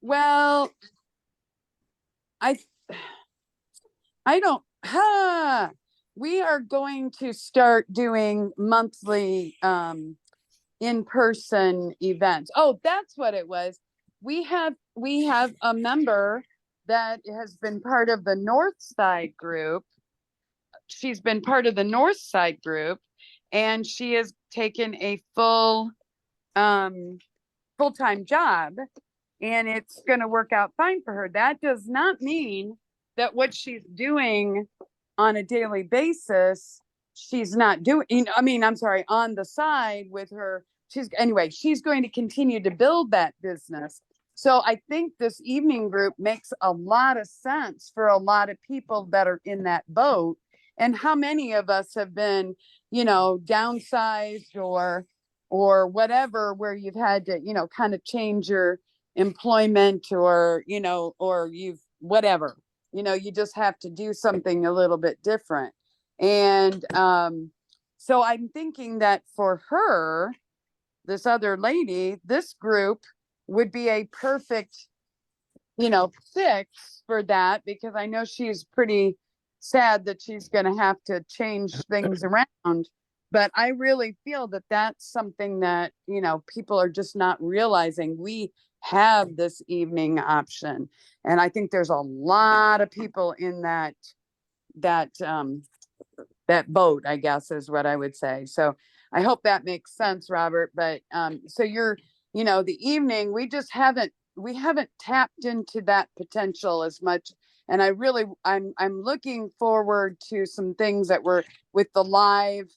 Well, I I don't we are going to start doing monthly in-person events. Oh, that's what it was. We have a member that has been part of the North Side group. She's been part of the North Side group, and she has taken a um full-time job, and it's going to work out fine for her. That does not mean that what she's doing on a daily basis, she's not doing, I mean, I'm sorry, on the side with her. She's going to continue to build that business. So I think this evening group makes a lot of sense for a lot of people that are in that boat. And how many of us have been, downsized or whatever, where you've had to, kind of change your employment, or you've whatever, you just have to do something a little bit different. And so I'm thinking that for her, this other lady, this group would be a perfect, fix for that, because I know she's pretty sad that she's going to have to change things around. But I really feel that that's something that, people are just not realizing. We have this evening option. And I think there's a lot of people in that boat, I guess is what I would say. So I hope that makes sense, Robert. But so the evening, we haven't tapped into that potential as much. And I'm looking forward to some things that were with the live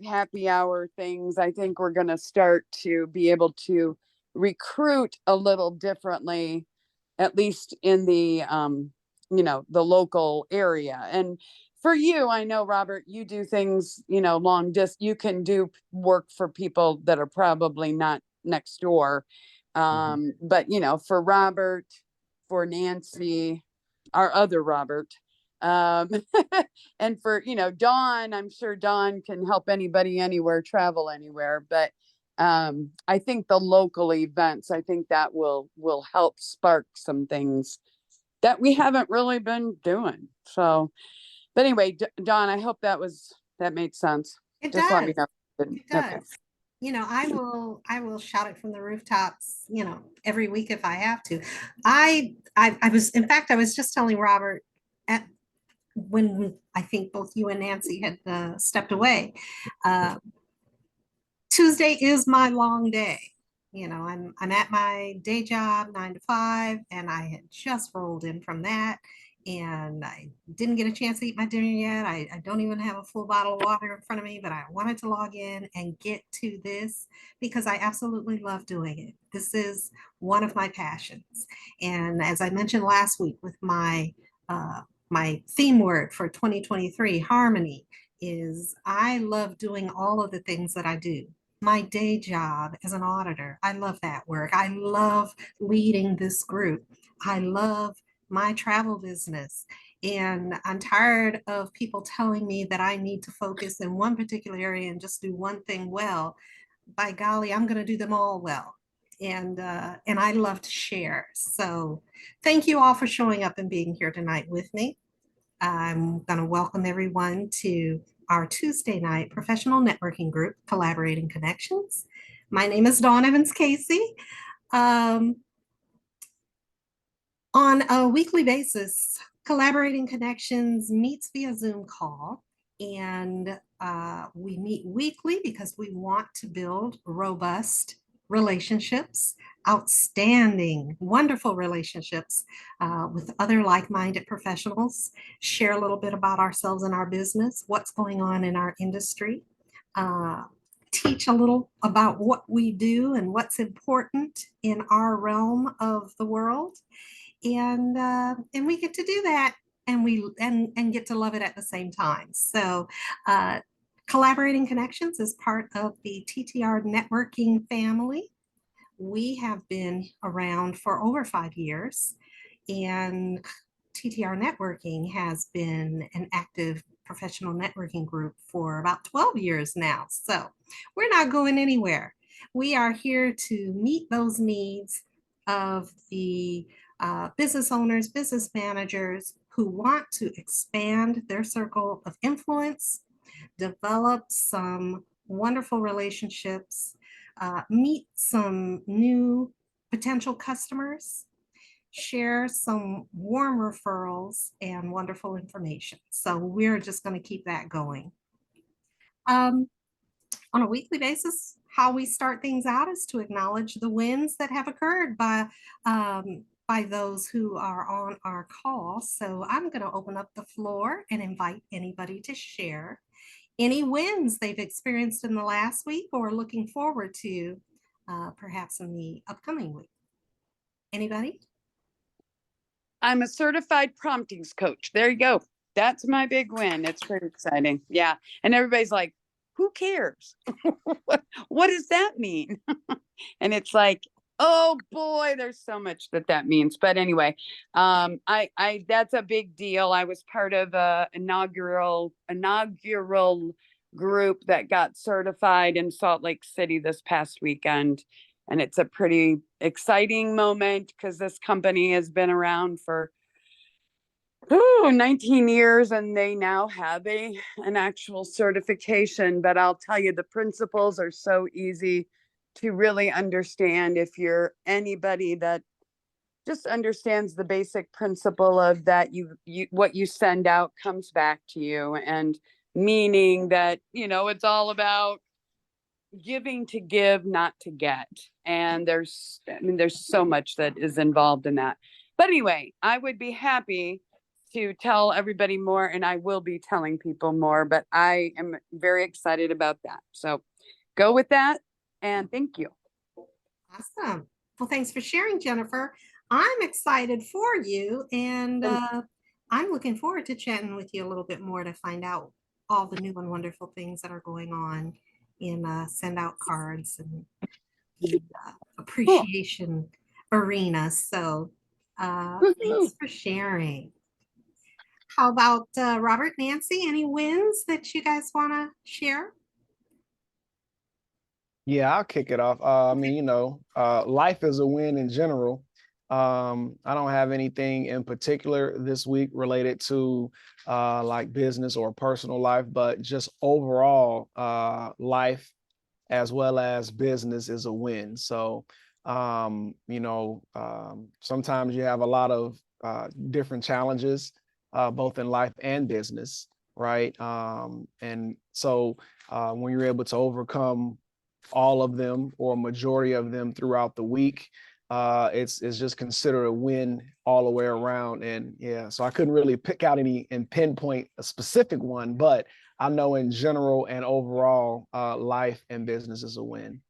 happy hour things. I think we're going to start to be able to recruit a little differently, at least in the local area. And for you, I know, Robert, you do things, you can do work for people that are probably not next door. But, for Robert, for Nancy, our other Robert, um, and for, Dawn, I'm sure Dawn can help anybody anywhere, travel anywhere. But I think the local events, I think that will help spark some things that we haven't really been doing. So, but anyway, Dawn, I hope that made sense. It Just let me does. know. It Okay. does. I will shout it from the rooftops, every week if I have to. I was, in fact, I was just telling Robert at when I think both you and Nancy had stepped away. Uh, Tuesday is my long day. I'm at my day job 9 to 5, and I had just rolled in from that, and I didn't get a chance to eat my dinner yet. I don't even have a full bottle of water in front of me, but I wanted to log in and get to this because I absolutely love doing it. This is one of my passions, and as I mentioned last week with my theme word for 2023, harmony, is I love doing all of the things that I do. My day job as an auditor, I love that work. I love leading this group. I love my travel business. And I'm tired of people telling me that I need to focus in one particular area and just do one thing well. By golly, I'm going to do them all well. And I love to share. So thank you all for showing up and being here tonight with me. I'm going to welcome everyone to our Tuesday night professional networking group, Collaborating Connections. My name is Dawn Evans Casey. On a weekly basis, Collaborating Connections meets via Zoom call, and we meet weekly because we want to build robust relationships, outstanding, wonderful relationships with other like-minded professionals, share a little bit about ourselves and our business, what's going on in our industry, teach a little about what we do and what's important in our realm of the world. And we get to do that, and get to love it at the same time. So Collaborating Connections is part of the TTR networking family. We have been around for over 5 years, and TTR Networking has been an active professional networking group for about 12 years now. So we're not going anywhere. We are here to meet those needs of the business owners, business managers who want to expand their circle of influence, develop some wonderful relationships, meet some new potential customers, share some warm referrals and wonderful information. So we're just going to keep that going. Um, on a weekly basis, how we start things out is to acknowledge the wins that have occurred by those who are on our call. So I'm going to open up the floor and invite anybody to share any wins they've experienced in the last week or looking forward to perhaps in the upcoming week. Anybody? I'm a certified promptings coach. There you go. That's my big win. It's pretty exciting. Yeah. And everybody's like, who cares? What does that mean? And it's like, oh boy, there's so much that means. But anyway, I that's a big deal. I was part of a inaugural group that got certified in Salt Lake City this past weekend. And it's a pretty exciting moment because this company has been around for 19 years and they now have an actual certification. But I'll tell you, the principles are so easy to really understand if you're anybody that just understands the basic principle of that you what you send out comes back to you, and meaning that, it's all about giving to give, not to get. And there's so much that is involved in that. But anyway, I would be happy to tell everybody more, and I will be telling people more, but I am very excited about that. So go with that, and thank you. Awesome. Well, thanks for sharing, Jennifer. I'm excited for you, and I'm looking forward to chatting with you a little bit more to find out all the new and wonderful things that are going on in send out cards and the appreciation arena. So thanks for sharing. How about Robert, Nancy, any wins that you guys want to share? Yeah, I'll kick it off. Life is a win in general. I don't have anything in particular this week related to like business or personal life, but just overall life as well as business is a win. So, sometimes you have a lot of different challenges, both in life and business, right? And so when you're able to overcome all of them or majority of them throughout the week, it's just considered a win all the way around. And yeah, so I couldn't really pick out any and pinpoint a specific one, but I know in general and overall, life and business is a win.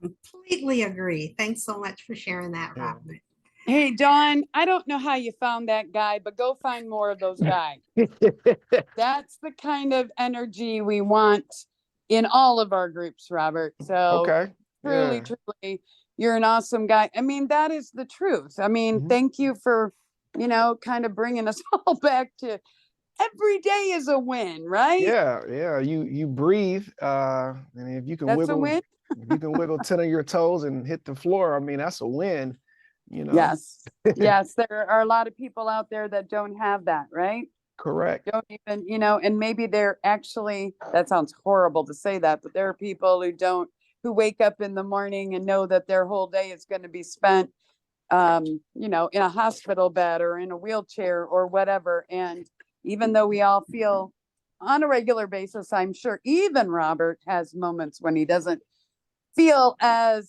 Completely agree. Thanks so much for sharing that, Robert. Hey, Dawn, I don't know how you found that guy, but go find more of those guys. That's the kind of energy we want in all of our groups, Robert. So Okay. truly, you're an awesome guy. I mean, that is the truth. I mean, thank you for, kind of bringing us all back to every day is a win, right? Yeah. You breathe. And if you can That's a win. if you can wiggle 10 of your toes and hit the floor, I mean, that's a win, Yes. Yes. There are a lot of people out there that don't have that, right? Correct. Don't even, and maybe they're actually, that sounds horrible to say that, but there are people who wake up in the morning and know that their whole day is going to be spent, in a hospital bed or in a wheelchair or whatever. And even though we all feel on a regular basis, I'm sure even Robert has moments when he doesn't feel as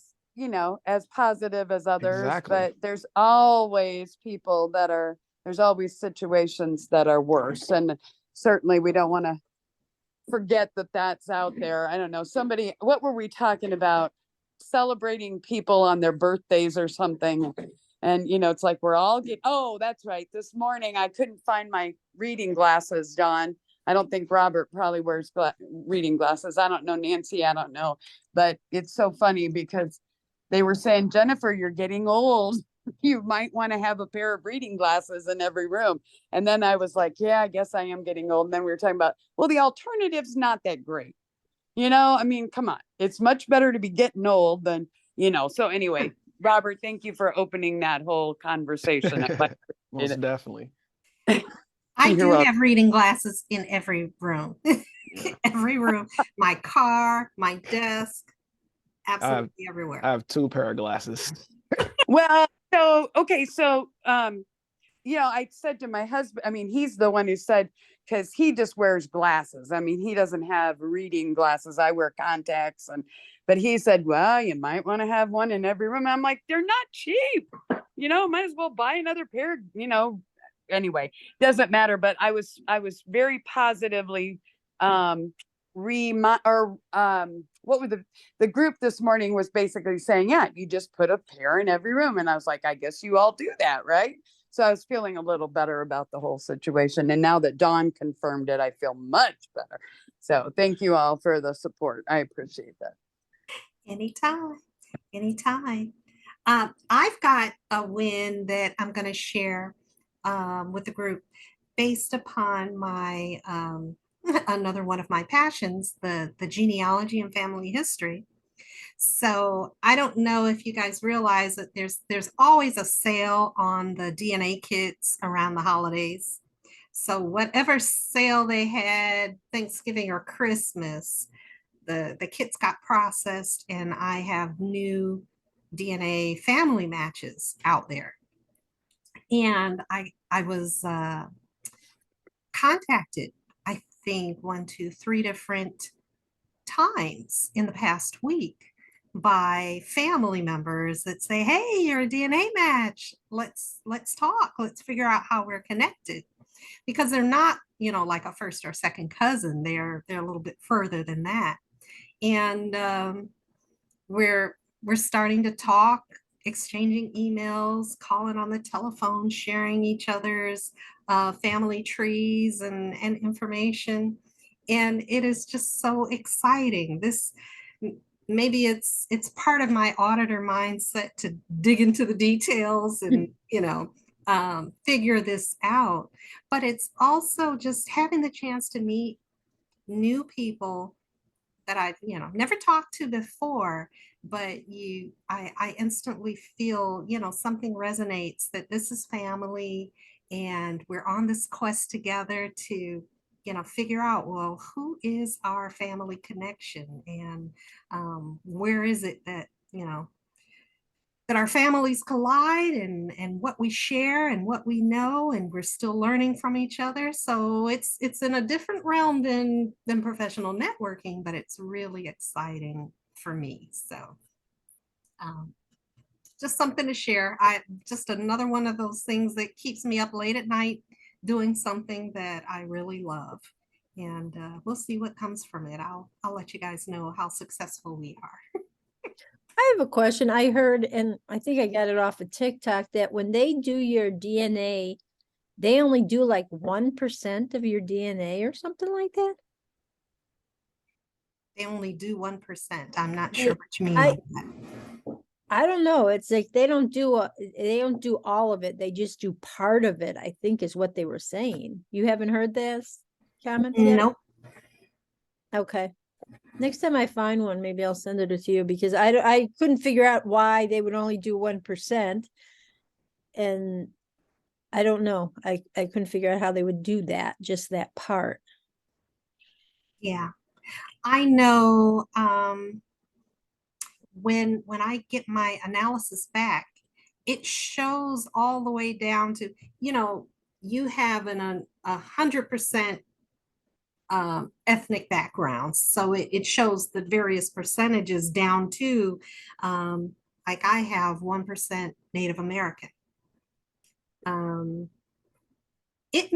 positive as others. Exactly. But there's always there's always situations that are worse. And certainly we don't want to forget that that's out there. I don't know, what were we talking about? Celebrating people on their birthdays or something. And, it's like we're all that's right. This morning, I couldn't find my reading glasses, Dawn. I don't think Robert probably wears reading glasses. I don't know, Nancy, I don't know. But it's so funny because they were saying, Jennifer, you're getting old. You might want to have a pair of reading glasses in every room. And then I was like, yeah, I guess I am getting old. And then we were talking about, well, the alternative's not that great. I mean, come on. It's much better to be getting old than, so anyway, Robert, thank you for opening that whole conversation. I like Most it. definitely. I You're do welcome. have reading glasses in every room. Yeah. Every room, my car, my desk, absolutely I everywhere. have 2 pair of glasses. Well, so okay, so you know, I said to my husband, I mean, he's the one who said, because he just wears glasses. I mean, he doesn't have reading glasses. I wear contacts, and but he said, well, you might want to have one in every room. I'm like, they're not cheap. You know, might as well buy another pair, you know. Anyway, doesn't matter. But I was very positively what were the group this morning was basically saying, yeah, you just put a pair in every room. And I was like, I guess you all do that, right? So I was feeling a little better about the whole situation. And now that Dawn confirmed it, I feel much better. So thank you all for the support. I appreciate that. Anytime, anytime. I've got a win that I'm going to share with the group based upon my another one of my passions, the genealogy and family history. So I don't know if you guys realize that there's always a sale on the DNA kits around the holidays. So whatever sale they had, Thanksgiving or Christmas, the kits got processed and I have new DNA family matches out there. And I was contacted, I think 1, 2, 3 different times in the past week by family members that say, hey, you're a DNA match. Let's talk. Let's figure out how we're connected. Because they're not, like a first or second cousin. They're a little bit further than that. And we're starting to talk, exchanging emails, calling on the telephone, sharing each other's family trees and information. And it is just so exciting. This maybe it's part of my auditor mindset to dig into the details and figure this out. But it's also just having the chance to meet new people that I've never talked to before, but I instantly feel something resonates, that this is family and we're on this quest together to figure out, well, who is our family connection, and where is it that that our families collide, and what we share and what we know, and we're still learning from each other. So it's in a different realm than professional networking, but it's really exciting for me. So um, just something to share. I just another one of those things that keeps me up late at night doing something that I really love. And we'll see what comes from it. I'll let you guys know how successful we are. I have a question. I heard, and I think I got it off of TikTok, that when they do your DNA, they only do like 1% of your DNA or something like that. They only do 1%. I'm not sure Yeah, what you mean I- by that. I don't know. It's like they don't do all of it. They just do part of it, I think is what they were saying. You haven't heard this comments yet? Nope. Okay. Next time I find one, maybe I'll send it to you, because I couldn't figure out why they would only do 1%. And I don't know. I couldn't figure out how they would do that, just that part. Yeah. I know when I get my analysis back, it shows all the way down to, you have a 100% ethnic backgrounds. So it shows the various percentages down to, like I have 1% Native American. It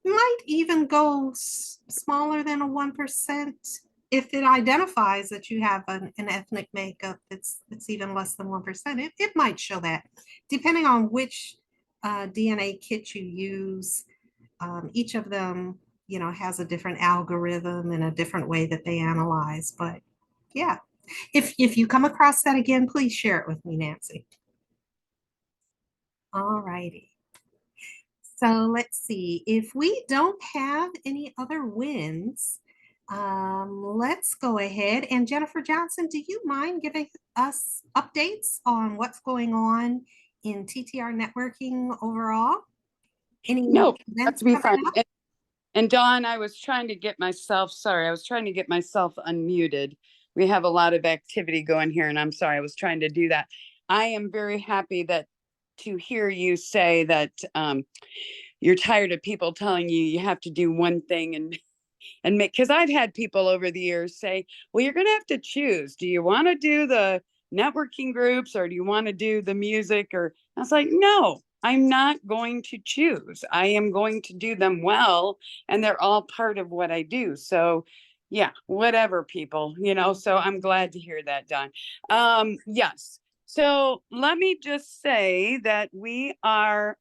might even go smaller than a 1% if it identifies that you have an ethnic makeup that's even less than 1%. It might show that, depending on which DNA kit you use. Each of them, has a different algorithm and a different way that they analyze. But yeah, if you come across that again, please share it with me, Nancy. All righty. So let's see, if we don't have any other wins, Let's go ahead. And Jennifer Johnson, do you mind giving us updates on what's going on in TTR networking overall? Any No, events that'd be coming fine. up? And Dawn, I was trying to get myself, sorry, I was trying to get myself unmuted. We have a lot of activity going here and I'm sorry, I was trying to do that. I am very happy that to hear you say that you're tired of people telling you you have to do one thing and make, because I've had people over the years say, well, you're going to have to choose. Do you want to do the networking groups or do you want to do the music? Or I was like, no, I'm not going to choose. I am going to do them well, and they're all part of what I do. So, yeah, whatever, people, so I'm glad to hear that, Don. Yes. So let me just say that we are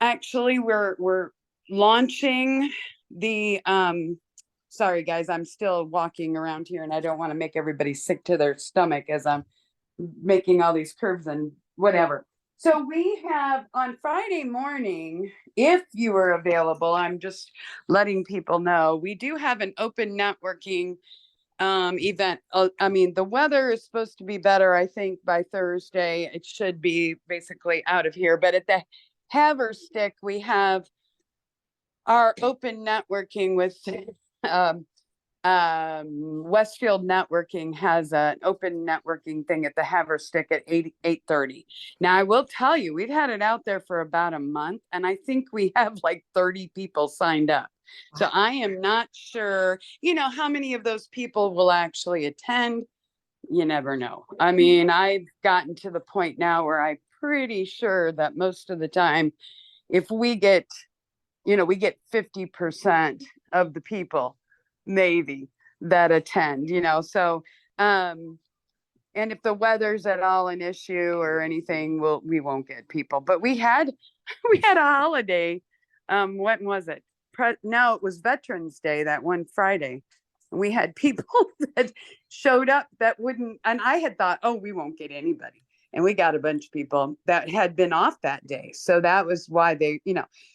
actually we're launching the sorry guys, I'm still walking around here and I don't want to make everybody sick to their stomach as I'm making all these curves and whatever. So we have on Friday morning, if you are available, I'm just letting people know, we do have an open networking event. I mean, the weather is supposed to be better, I think by Thursday. It should be basically out of here, but at the Haverstick, we have our open networking with um, Westfield Networking has an open networking thing at the Haverstick at 8:30. Now, I will tell you, we've had it out there for about a month, and I think we have like 30 people signed up. So I am not sure, how many of those people will actually attend. You never know. I mean, I've gotten to the point now where I'm pretty sure that most of the time, if we get 50% of the people maybe that attend, so and if the weather's at all an issue or anything, we won't get people. But we had we had a holiday. When was it? No, it was Veterans Day, that one Friday. We had people that showed up that wouldn't, and I had thought, oh, we won't get anybody. And we got a bunch of people that had been off that day. So that was why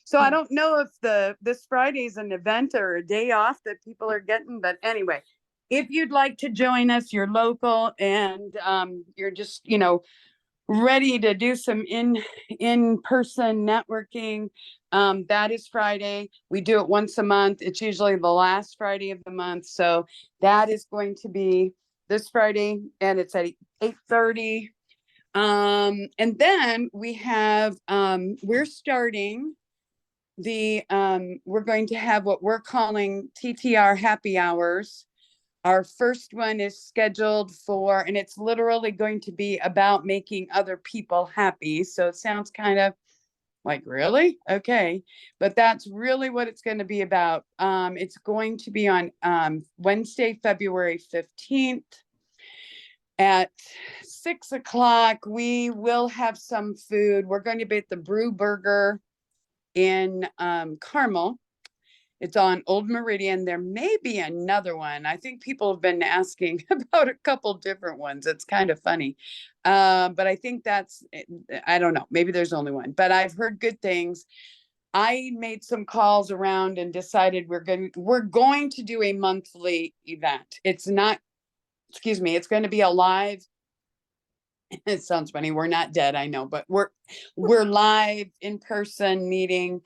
so I don't know if this Friday's an event or a day off that people are getting, but anyway, if you'd like to join us, you're local and you're just, ready to do some in-person networking, that is Friday. We do it once a month. It's usually the last Friday of the month. So that is going to be this Friday and it's at 8:30. And then we have, we're starting we're going to have what we're calling TTR happy hours. Our first one is scheduled for, and it's literally going to be about making other people happy. So it sounds kind of like, really? Okay. But that's really what it's going to be about. It's going to be on Wednesday, February 15th. At 6:00, we will have some food. We're going to be at the Brew Burger in Carmel. It's on Old Meridian. There may be another one. I think people have been asking about a couple different ones. It's kind of funny. But I think I don't know, maybe there's only one, but I've heard good things. I made some calls around and decided we're going to do a monthly event. It's going to be a live. It sounds funny. We're not dead, I know, but we're live in person meeting.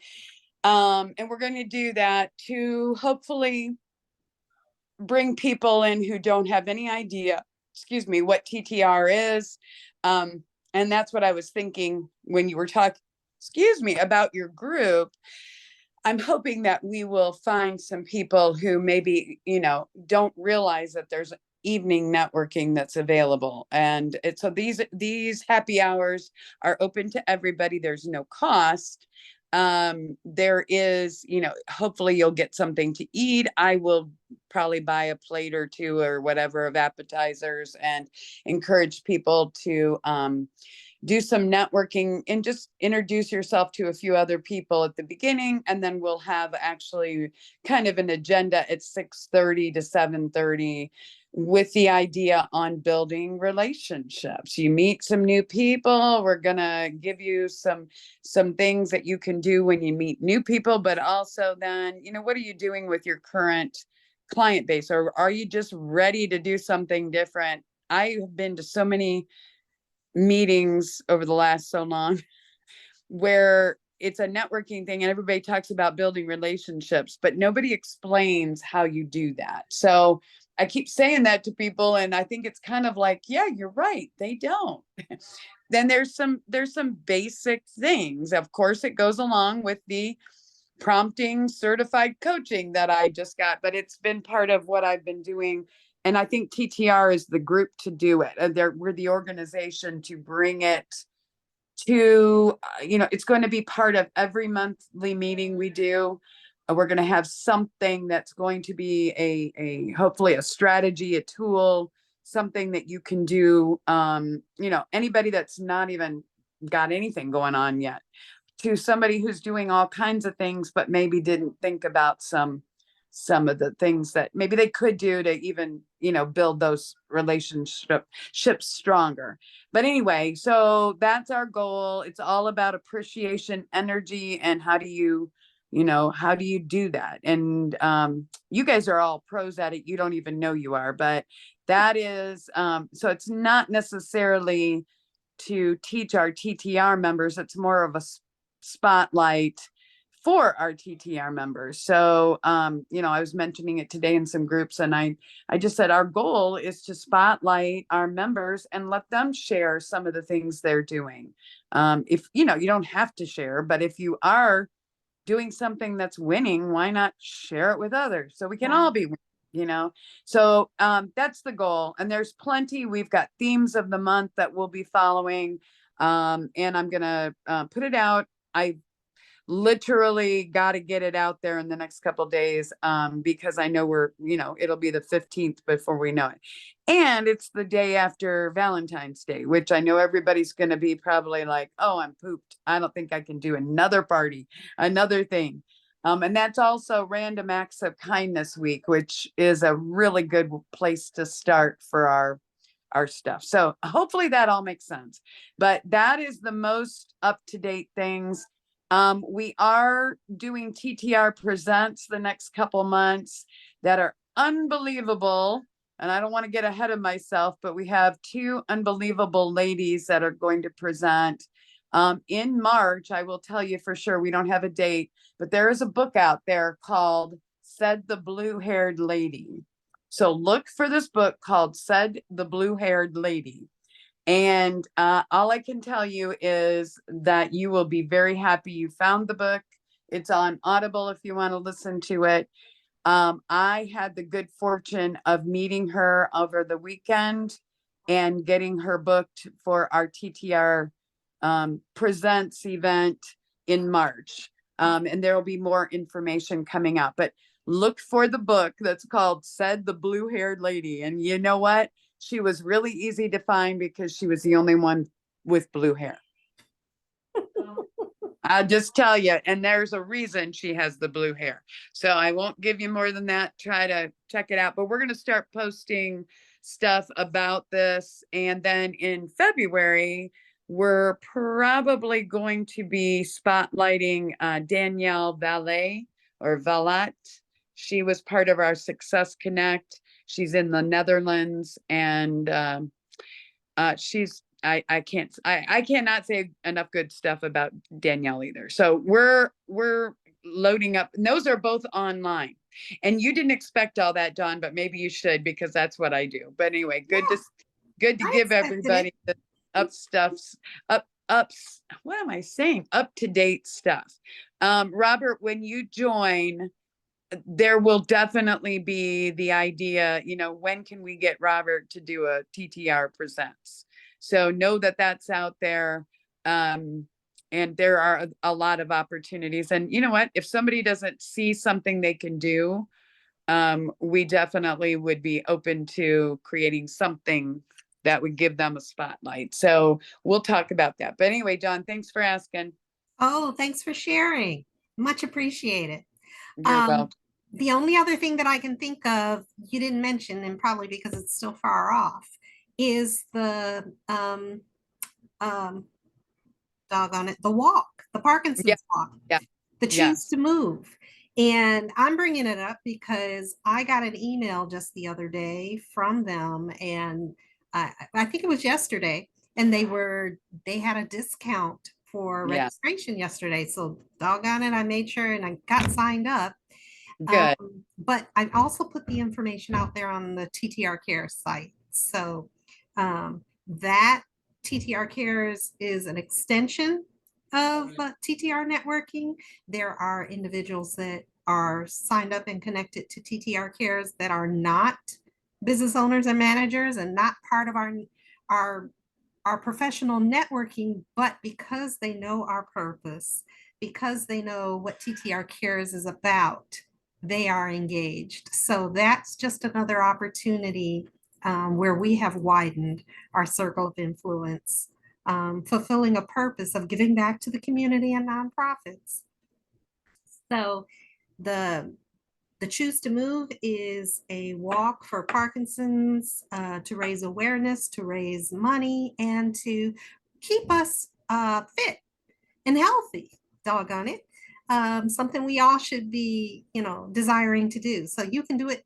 And we're going to do that to hopefully bring people in who don't have any idea, what TTR is. And that's what I was thinking when you were talking, about your group. I'm hoping that we will find some people who maybe, don't realize that there's evening networking that's available. And so these happy hours are open to everybody. There's no cost. There is, hopefully you'll get something to eat. I will probably buy a plate or two or whatever of appetizers and encourage people to do some networking and just introduce yourself to a few other people at the beginning. And then we'll have actually kind of an agenda at 6:30 to 7:30 with the idea on building relationships. You meet some new people. We're gonna give you some things that you can do when you meet new people, but also then, what are you doing with your current client base? Or are you just ready to do something different? I have been to so many meetings over the last so long where it's a networking thing and everybody talks about building relationships, but nobody explains how you do that. So I keep saying that to people, and I think it's kind of like, yeah, you're right, they don't. Then there's some basic things. Of course, it goes along with the prompting certified coaching that I just got, but it's been part of what I've been doing. And I think TTR is the group to do it. And we're the organization to bring it to, it's going to be part of every monthly meeting we do. We're going to have something that's going to be a hopefully a strategy, a tool, something that you can do. Anybody that's not even got anything going on yet, to somebody who's doing all kinds of things, but maybe didn't think about some of the things that maybe they could do to even, build those relationships stronger. But anyway, so that's our goal. It's all about appreciation, energy, and how do you do that? And you guys are all pros at it. You don't even know you are, but that is, so it's not necessarily to teach our TTR members. It's more of a spotlight for our TTR members. So, I was mentioning it today in some groups, and I just said our goal is to spotlight our members and let them share some of the things they're doing. If, you don't have to share, but if you are doing something that's winning, why not share it with others? So we can all be winning, So that's the goal. And there's plenty. We've got themes of the month that we'll be following. And I'm going to put it out. I literally got to get it out there in the next couple days because I know it'll be the 15th before we know it. And it's the day after Valentine's Day, which I know everybody's going to be probably like, oh, I'm pooped. I don't think I can do another party, another thing. And that's also Random Acts of Kindness Week, which is a really good place to start for our stuff. So hopefully that all makes sense. But that is the most up-to-date things. We are doing TTR Presents the next couple months that are unbelievable. And I don't want to get ahead of myself, but we have 2 unbelievable ladies that are going to present in March. I will tell you for sure, we don't have a date, but there is a book out there called Said the Blue-Haired Lady. So look for this book called Said the Blue-Haired Lady. And all I can tell you is that you will be very happy you found the book. It's on Audible if you want to listen to it. I had the good fortune of meeting her over the weekend and getting her booked for our TTR Presents event in March. And there will be more information coming out. But look for the book that's called Said the Blue-Haired Lady. And you know what? She was really easy to find because she was the only one with blue hair. I'll just tell you, and there's a reason she has the blue hair. So I won't give you more than that. Try to check it out. But we're going to start posting stuff about this. And then in February, we're probably going to be spotlighting Danielle Valet or Valat. She was part of our Success Connect. She's in the Netherlands, and I cannot say enough good stuff about Danielle either. So we're loading up, and those are both online. And you didn't expect all that, Dawn, but maybe you should, because that's what I do. But anyway, good to give everybody the up to date stuff. Robert, when you join, there will definitely be the idea, when can we get Robert to do a TTR Presents? So know that that's out there. And there are a lot of opportunities. And you know what? If somebody doesn't see something they can do, we definitely would be open to creating something that would give them a spotlight. So we'll talk about that. But anyway, Dawn, thanks for asking. Oh, thanks for sharing. Much appreciated. You're welcome. The only other thing that I can think of, you didn't mention, and probably because it's still far off, is the um, doggone it, the walk, the Yeah, Parkinson's walk, yeah, the Choose yes. to Move. And I'm bringing it up because I got an email just the other day from them, and I think it was yesterday, and they had a discount for Yeah, registration yesterday. So doggone it, I made sure and I got signed up. good. But I also put the information out there on the TTR Care site. So that TTR Cares is an extension of TTR networking. There are individuals that are signed up and connected to TTR Cares that are not business owners and managers and not part of our our professional networking, but because they know our purpose, because they know what TTR Cares is about, they are engaged. So that's just another opportunity where we have widened our circle of influence, fulfilling a purpose of giving back to the community and nonprofits. So the the Choose to Move is a walk for Parkinson's to raise awareness, to raise money, and to keep us fit and healthy. Doggone it. Something we all should be, desiring to do. So you can do it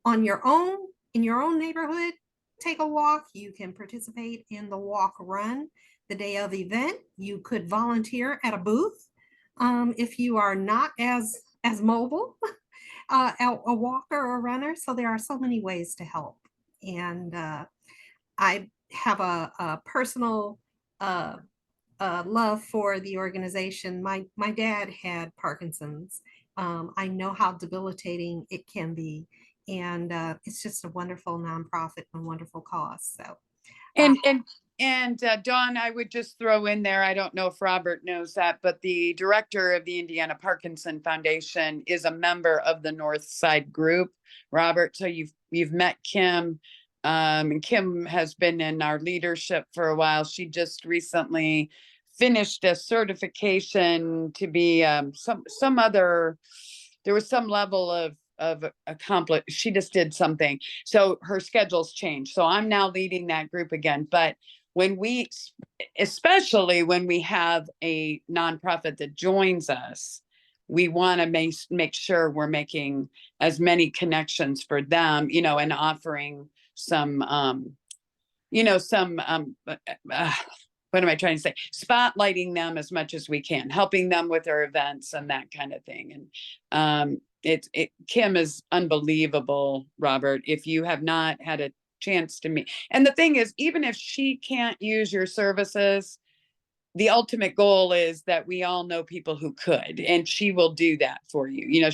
on your own, in your own neighborhood. Take a walk. You can participate in the walk run. The day of the event, you could volunteer at a booth. If you are not as mobile, a walker or a runner. So there are so many ways to help. And I have a personal love for the organization. My dad had Parkinson's. I know how debilitating it can be. And it's just a wonderful nonprofit and wonderful cause. So And Dawn, I would just throw in there, I don't know if Robert knows that, but the director of the Indiana Parkinson Foundation is a member of the North Side Group, Robert. So you've met Kim. And Kim has been in our leadership for a while. She just recently finished a certification to be some other, there was some level of accomplish. She just did something. So her schedule's changed. So I'm now leading that group again. But when we, especially when we have a nonprofit that joins us, we want to make sure we're making as many connections for them, and offering some, what am I trying to say? Spotlighting them as much as we can, helping them with their events and that kind of thing. And Kim is unbelievable, Robert. If you have not had a chance to meet, and the thing is, even if she can't use your services, the ultimate goal is that we all know people who could, and she will do that for you.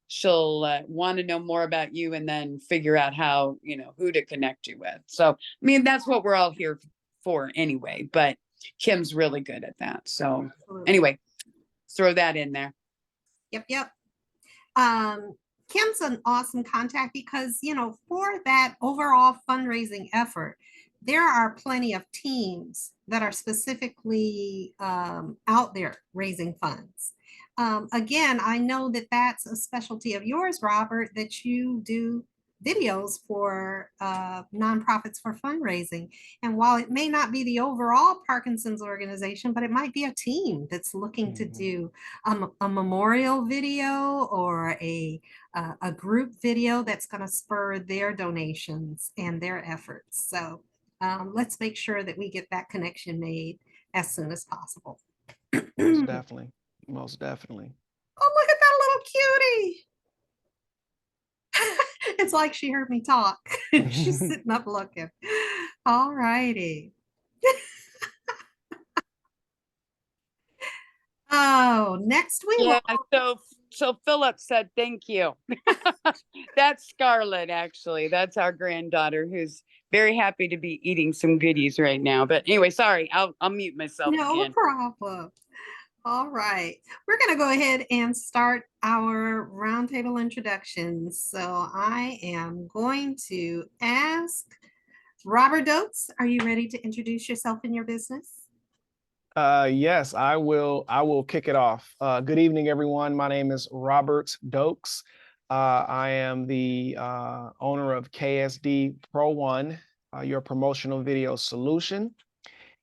She'll want to know more about you and then figure out how, who to connect you with. So, I mean, that's what we're all here for anyway, but Kim's really good at that. So anyway, throw that in there. Yep. Kim's an awesome contact because, for that overall fundraising effort, there are plenty of teams that are specifically out there raising funds. Again, I know that that's a specialty of yours, Robert, that you do videos for nonprofits for fundraising. And while it may not be the overall Parkinson's organization, but it might be a team that's looking to do a memorial video or a group video that's going to spur their donations and their efforts. So let's make sure that we get that connection made as soon as possible. Most definitely. Most definitely. Oh, look at that little cutie. It's like she heard me talk. She's sitting up looking. All righty. Oh, next we Yeah, will. so Philip said thank you. That's Scarlett, actually. That's our granddaughter who's very happy to be eating some goodies right now. But anyway, sorry, I'll mute myself No again. problem. All right, we're going to go ahead and start our roundtable introductions. So I am going to ask Robert Dokes, are you ready to introduce yourself and your business? Yes, I will kick it off. Good evening, everyone. My name is Robert Dokes. I am the owner of KSD Pro One, your promotional video solution.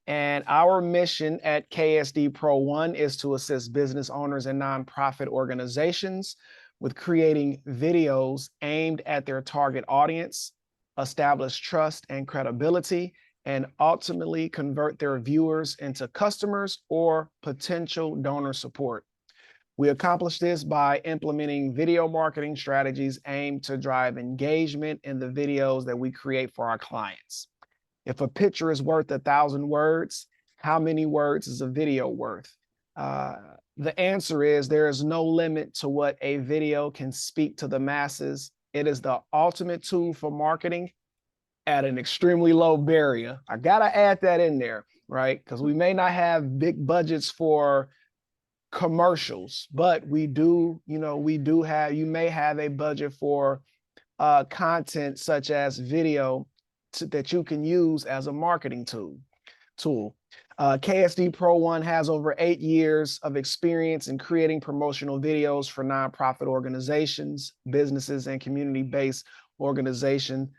And our mission at KSD Pro One is to assist business owners and nonprofit organizations with creating videos aimed at their target audience, establish trust and credibility, and ultimately convert their viewers into customers or potential donor support. We accomplish this by implementing video marketing strategies aimed to drive engagement in the videos that we create for our clients. If a picture is worth 1,000 words, how many words is a video worth? The answer is there is no limit to what a video can speak to the masses. It is the ultimate tool for marketing at an extremely low barrier. I gotta add that in there, right? Because we may not have big budgets for commercials, but we do, you may have a budget for content such as video that you can use as a marketing tool. KSD Pro One has over 8 years of experience in creating promotional videos for nonprofit organizations, businesses, and community-based organizations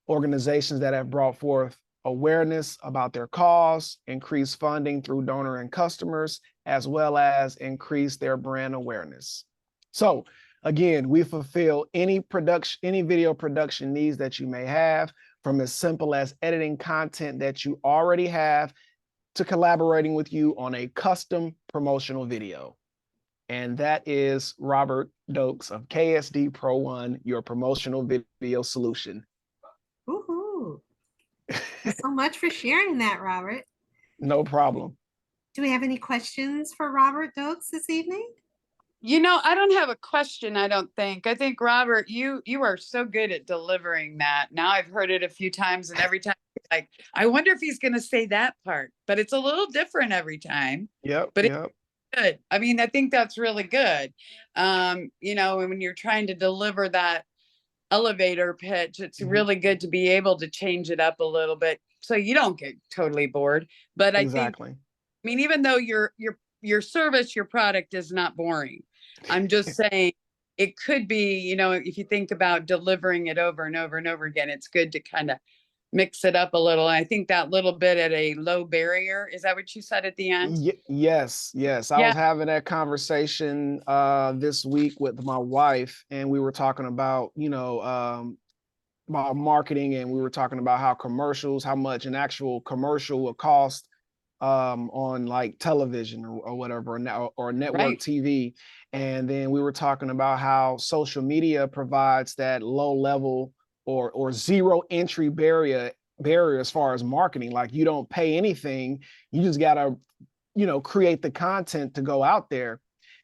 that have brought forth awareness about their cause, increased funding through donor and customers, as well as increase their brand awareness. So again, we fulfill any video production needs that you may have, from as simple as editing content that you already have to collaborating with you on a custom promotional video. And that is Robert Dokes of KSD Pro One, your promotional video solution. Woohoo. Thanks so much for sharing that, Robert. No problem. Do we have any questions for Robert Dokes this evening? I don't have a question, I don't think. I think, Robert, you are so good at delivering that. Now I've heard it a few times, and every time, like, I wonder if he's going to say that part, but it's a little different every time. Yep. But yep. It's good. I mean, I think that's really good. When you're trying to deliver that elevator pitch, it's really good to be able to change it up a little bit so you don't get totally bored. But Exactly. even though your service, your product is not boring. I'm just saying it could be, if you think about delivering it over and over and over again, it's good to kind of mix it up a little. I think that little bit at a low barrier, is that what you said at the end? Yes. I was having that conversation this week with my wife, and we were talking about, about marketing, and we were talking about how much an actual commercial will cost on like television or whatever, or network Right. TV. And then we were talking about how social media provides that low level or zero entry barrier as far as marketing. Like, you don't pay anything. You just gotta, create the content to go out there.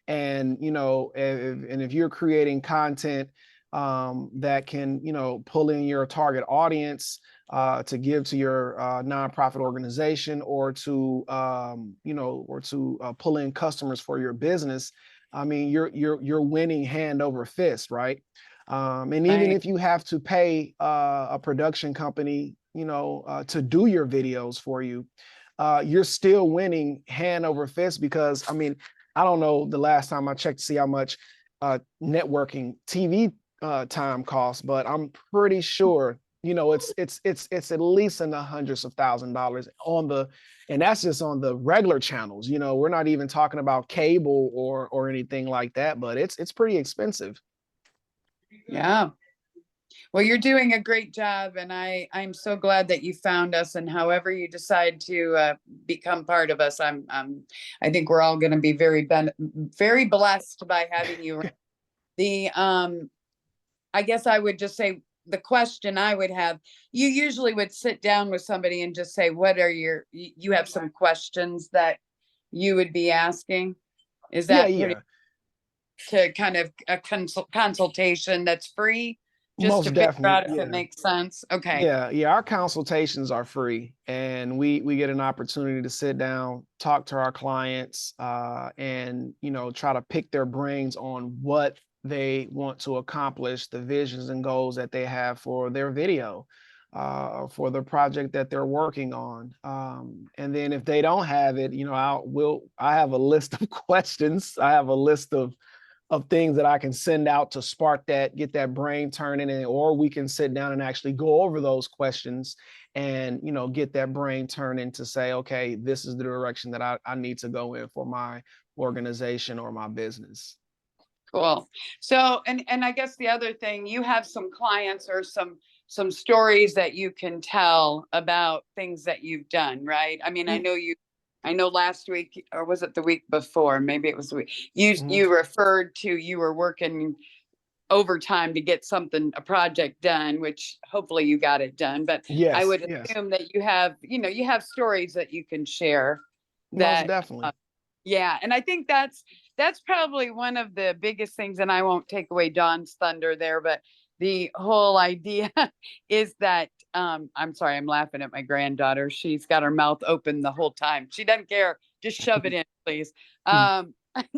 And, if you're creating content that can, pull in your target audience, to give to your nonprofit organization, or to pull in customers for your business, I mean, you're winning hand over fist, right? And even Right. if you have to pay a production company, to do your videos for you, you're still winning hand over fist, because I mean, I don't know the last time I checked to see how much networking TV time costs, but I'm pretty sure it's at least in the hundreds of $1,000s and that's just on the regular channels. We're not even talking about cable or anything like that, but it's pretty expensive. Yeah. Well, you're doing a great job, and I'm so glad that you found us, and however you decide to become part of us, I think we're all going to be very blessed by having you. I guess I would just say, the question I would have, you usually would sit down with somebody and just say, you have some questions that you would be asking? Is that pretty, to kind of a consultation that's free? Just Most to figure out definitely, if it makes sense? Okay. Yeah, our consultations are free, and we get an opportunity to sit down, talk to our clients, and try to pick their brains on what they want to accomplish, the visions and goals that they have for their video, for the project that they're working on. And then if they don't have it, I have a list of questions. I have a list of of things that I can send out to spark that, get that brain turning, and or we can sit down and actually go over those questions and, you know, get that brain turning to say, okay, this is the direction that I need to go in for my organization or my business. Cool. So, and I guess the other thing, you have some clients or some stories that you can tell about things that you've done, right? I mean, I know last week, or was it the week before? Maybe it was the week. Mhm. You referred to, you were working overtime to get a project done, which hopefully you got it done. But I Yes, would yes, assume that you have stories that you can share most that, definitely. yeah, and I think that's probably one of the biggest things, and I won't take away Dawn's thunder there, but the whole idea is that I'm sorry, I'm laughing at my granddaughter. She's got her mouth open the whole time. She doesn't care. Just shove it in, please.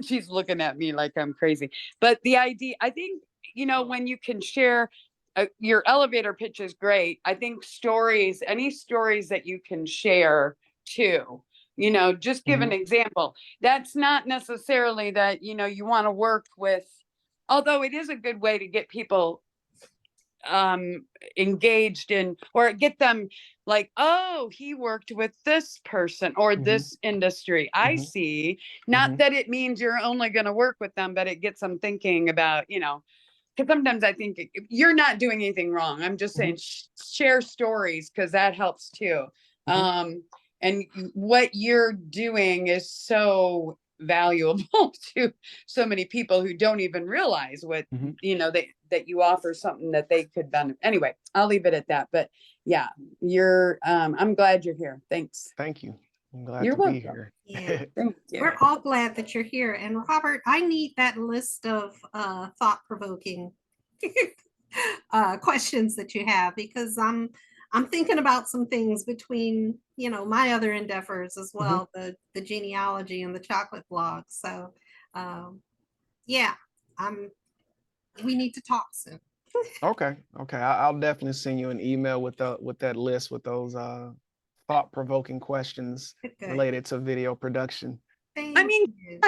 She's looking at me like I'm crazy. But the idea, I think, when you can share your elevator pitch is great. I think any stories that you can share too. Just give an example. That's not necessarily that, you want to work with, although it is a good way to get people engaged in, or get them like, oh, he worked with this person or this industry. I Mhm. see. Not that it means you're only going to work with them, but it gets them thinking about, because sometimes I think you're not doing anything wrong. I'm just saying share stories because that helps too. And what you're doing is so valuable to so many people who don't even realize what, that you offer something that they could benefit. Anyway, I'll leave it at that. But yeah, I'm glad you're here. Thanks. Thank you. I'm glad You're to be welcome. here. Yeah. Thank you. We're all glad that you're here. And Robert, I need that list of thought-provoking questions that you have, because I'm thinking about some things between, my other endeavors as well, the genealogy and the chocolate blog. So yeah, we need to talk soon. Okay. I'll definitely send you an email with that list with those thought-provoking questions Good. related to video production. Thank I mean, you.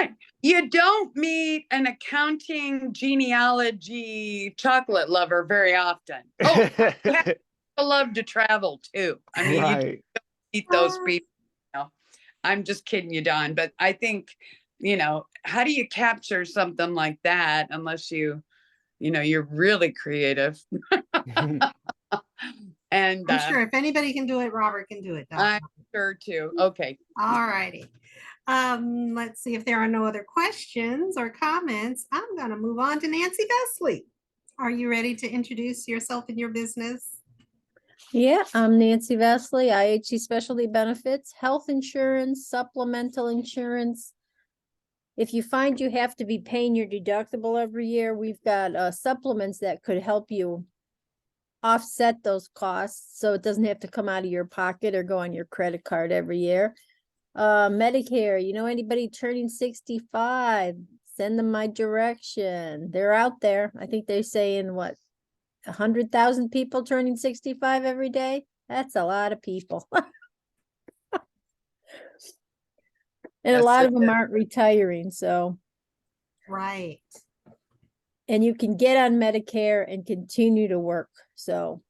you don't meet an accounting genealogy chocolate lover very often. Oh, you have to love to travel too. I mean, you Right. meet those people. I'm just kidding you, Don. But I think, how do you capture something like that unless you're really creative? And I'm sure if anybody can do it, Robert can do it. I'm sure too. Okay. All righty. Let's see if there are no other questions or comments. I'm going to move on to Nancy Vesley. Are you ready to introduce yourself and your business? Yeah, I'm Nancy Vesley, IHC Specialty Benefits, health insurance, supplemental insurance. If you find you have to be paying your deductible every year, we've got supplements that could help you offset those costs so it doesn't have to come out of your pocket or go on your credit card every year. Medicare, anybody turning 65, send them my direction. They're out there. I think they're saying 100,000 people turning 65 every day. That's a lot of people. And a lot of them aren't retiring, so. Right. And you can get on Medicare and continue to work, so.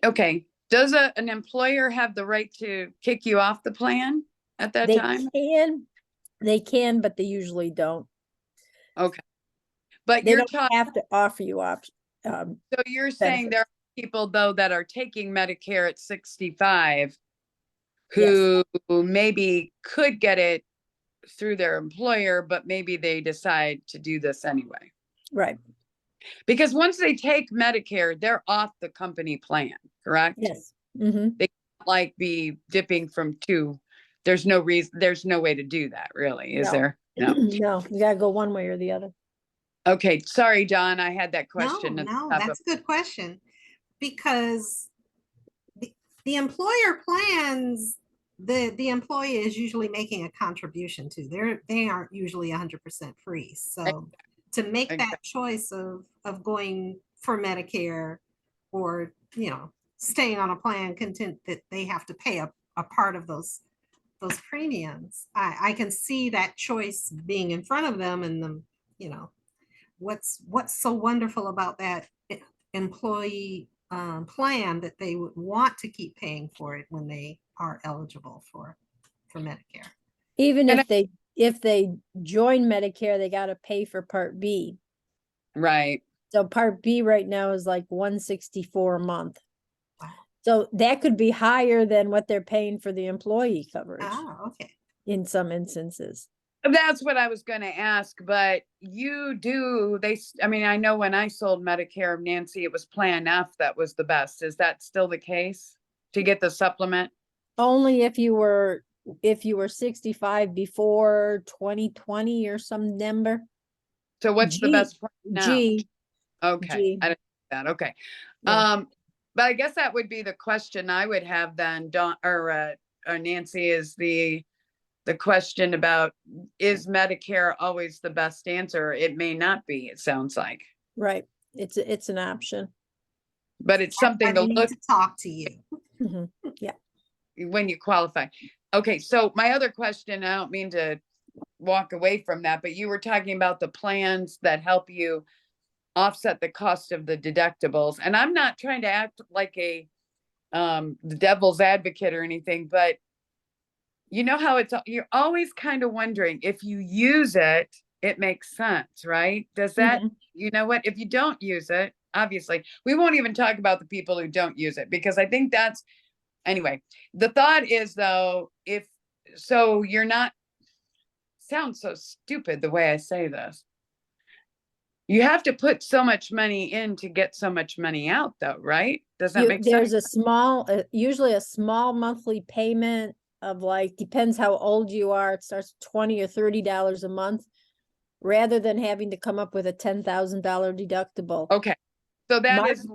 Okay. Does an employer have the right to kick you off the plan at that time? They can, but they usually don't. Okay. But They you're don't talking, have to offer you options. so you're saying there are people though that are taking Medicare at 65 who maybe could get it through their employer, but maybe they decide to do this anyway. Right. Because once they take Medicare, they're off the company plan, correct? Yes. They can't like be dipping from two. There's no reason, there's no way to do that really, is No. there? No. No, you gotta go one way or the other. Okay, sorry, John, I had that question. No, that's a good question, because the employer plans, the employee is usually making a contribution to. They aren't usually 100% free. So to make that choice of going for Medicare or staying on a plan content that they have to pay a part of those those premiums. I can see that choice being in front of them and them, you know, what's so wonderful about that employee plan that they would want to keep paying for it when they are eligible for Medicare. Even And if they join Medicare, they gotta pay for Part B. Right. So Part B right now is like 164 a month. Wow. So that could be higher than what they're paying for the employee coverage Oh, okay. in some instances. That's what I was gonna ask, but you do, I mean, I know when I sold Medicare, Nancy, it was Plan F that was the best. Is that still the case? To get the supplement? Only if you were 65 before 2020 or some number. So what's the G, best plan now? G, Okay, G. I didn't know that, okay. Yeah. But I guess that would be the question I would have then, or Nancy, is the question about, is Medicare always the best answer? It may not be, it sounds like, Right. It's an option. but it's Why something to they need look to talk to you. Mhm. when you qualify. Okay, so my other question, I don't mean to walk away from that, but you were talking about the plans that help you offset the cost of the deductibles. And I'm not trying to act like the devil's advocate or anything, but you know how you're always kind of wondering if you use it, it makes sense, right? Does that, Mhm. you know what, if you don't use it, obviously, we won't even talk about the people who don't use it, because I think that's, anyway, the thought is though, so you're not, sounds so stupid the way I say this. You have to put so much money in to get so much money out though, right? Does that make There's sense? a small, usually a small monthly payment of like, depends how old you are. It starts $20 or $30 a month, rather than having to come up with a $10,000 deductible. Okay, so that My- is,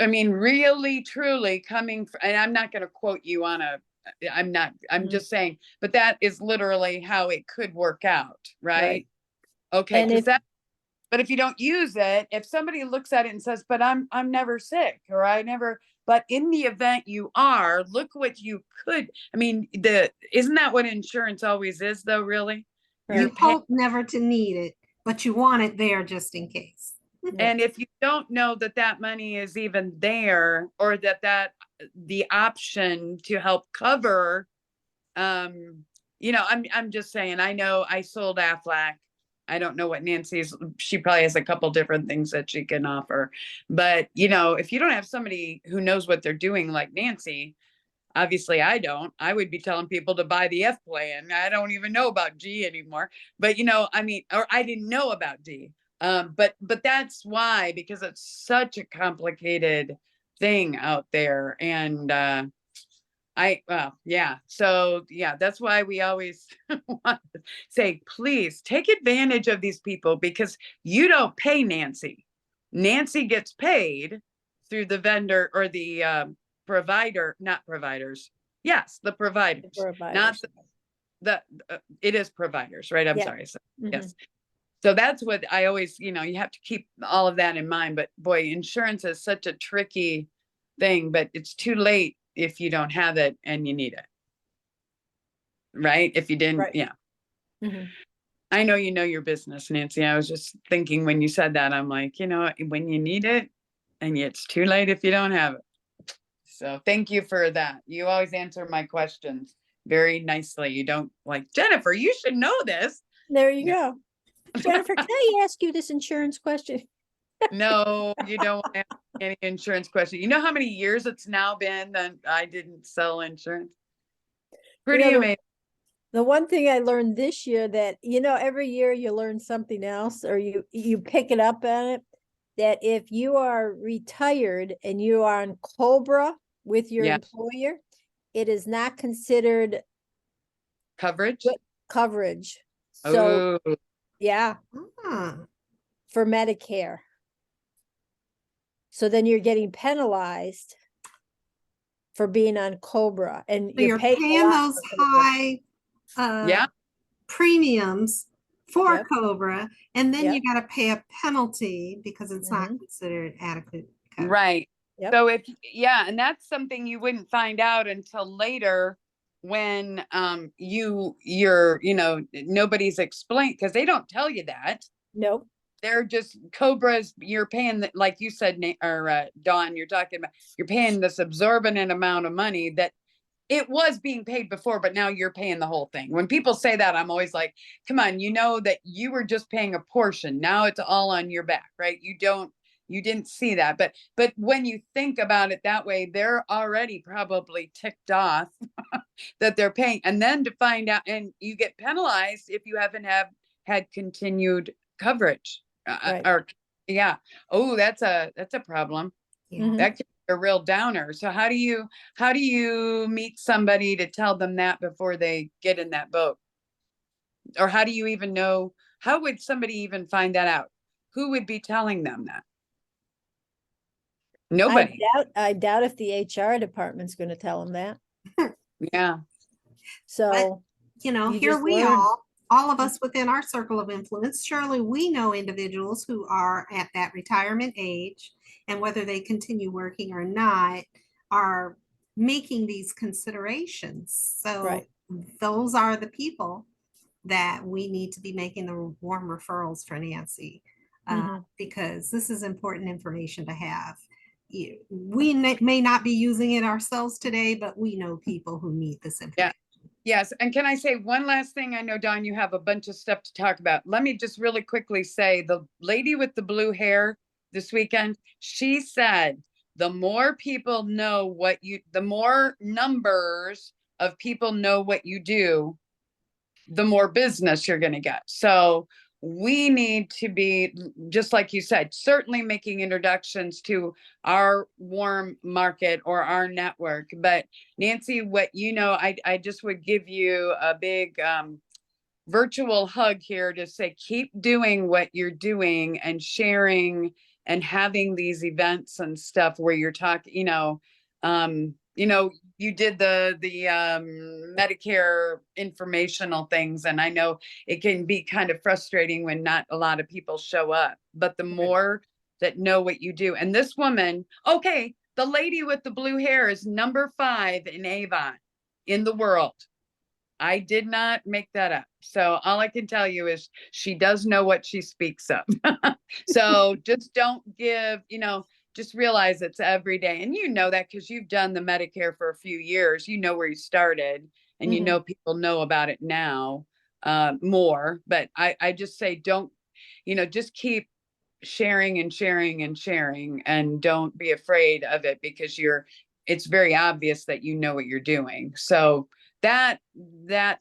I mean, really, truly coming, and I'm not gonna quote you on I'm Mhm. just saying, but that is literally how it could work out, right? Right. Okay, And because if, but if you don't use it, if somebody looks at it and says, but I'm never sick, or I never, but in the event you are, look what you could, I mean, isn't that what insurance always is though, really? You You're paying, hope never to need it, but you want it there just in case. and if you don't know that that money is even there, or that the option to help cover, I'm just saying, I know I sold Aflac. I don't know what Nancy's, she probably has a couple different things that she can offer. But, if you don't have somebody who knows what they're doing like Nancy, obviously I don't, I would be telling people to buy the F plan. I don't even know about G anymore. But, I mean, or I didn't know about D. But that's why, because it's such a complicated thing out there. And, yeah. So yeah, that's why we always want to say, please take advantage of these people, because you don't pay Nancy. Nancy gets paid through the vendor or the provider, not providers. Yes, the providers, not it is providers, right? I'm Yeah. sorry. So, Mhm. yes. So that's what I always, you have to keep all of that in mind. But boy, insurance is such a tricky thing, but it's too late if you don't have it and you need it. Right? If you didn't, Right. yeah. Mhm. I know you know your business, Nancy. I was just thinking when you said that, I'm like, when you need it, and it's too late if you don't have it. So thank you for that. You always answer my questions very nicely. You don't like, Jennifer, you should know this. There you go. Jennifer, can I ask you this insurance question? No, you don't want to ask any insurance question. You know how many years it's now been that I didn't sell insurance? Pretty the- amazing. The one thing I learned this year that, every year you learn something else, or you pick it up on it, that if you are retired and you are on COBRA with your Yeah. employer, it is not considered Coverage? coverage. So, Oh, yeah, Ah, for Medicare. So then you're getting penalized for being on COBRA, and so you're you're paying a paying lot those for COBRA. high yeah. premiums for Yep. Cobra, and then Yep. you gotta pay a penalty because it's not Mhm. considered adequate coverage. Right. Yep. So and that's something you wouldn't find out until later when you're, nobody's explained, because they don't tell you that. Nope. They're just Cobras, you're paying, like you said, Dawn, you're talking about, you're paying this absorbent amount of money that it was being paid before, but now you're paying the whole thing. When people say that, I'm always like, come on, you know that you were just paying a portion. Now it's all on your back, right? You didn't see that. But when you think about it that way, they're already probably ticked off that they're paying. And then to find out, and you get penalized if you haven't had continued coverage. Right. Or yeah. Oh, that's a problem. Yeah. Mhm. That could be a real downer. So how do you meet somebody to tell them that before they get in that boat? Or how do you even know, how would somebody even find that out? Who would be telling them that? Nobody. I doubt if the HR department's gonna tell them that. Yeah. So, You know, You here just we learn. all of us within our circle of influence, surely we know individuals who are at that retirement age, and whether they continue working or not, are making these considerations. So Right. those are the people that we need to be making the warm referrals for Nancy, Mhm. because this is important information to have. We may not be using it ourselves today, but we know people who need this information. Yes, and can I say one last thing? I know, Dawn, you have a bunch of stuff to talk about. Let me just really quickly say, the lady with the blue hair this weekend, she said, the more people know the more numbers of people know what you do, the more business you're gonna get. So we need to be, just like you said, certainly making introductions to our warm market or our network. But Nancy, I just would give you a big virtual hug here to say, keep doing what you're doing and sharing and having these events and stuff where you're talking, you did the Medicare informational things, and I know it can be kind of frustrating when not a lot of people show up, but the more that know what you do. And this woman, okay, the lady with the blue hair is number 5 in Avon in the world. I did not make that up. So all I can tell you is she does know what she speaks of. So just don't give, just realize it's every day. And you know that because you've done the Medicare for a few years, you know where you started, and you Mhm. know people know about it now more. But I just say, don't, just keep sharing and sharing and sharing, and don't be afraid of it, because it's very obvious that you know what you're doing. So that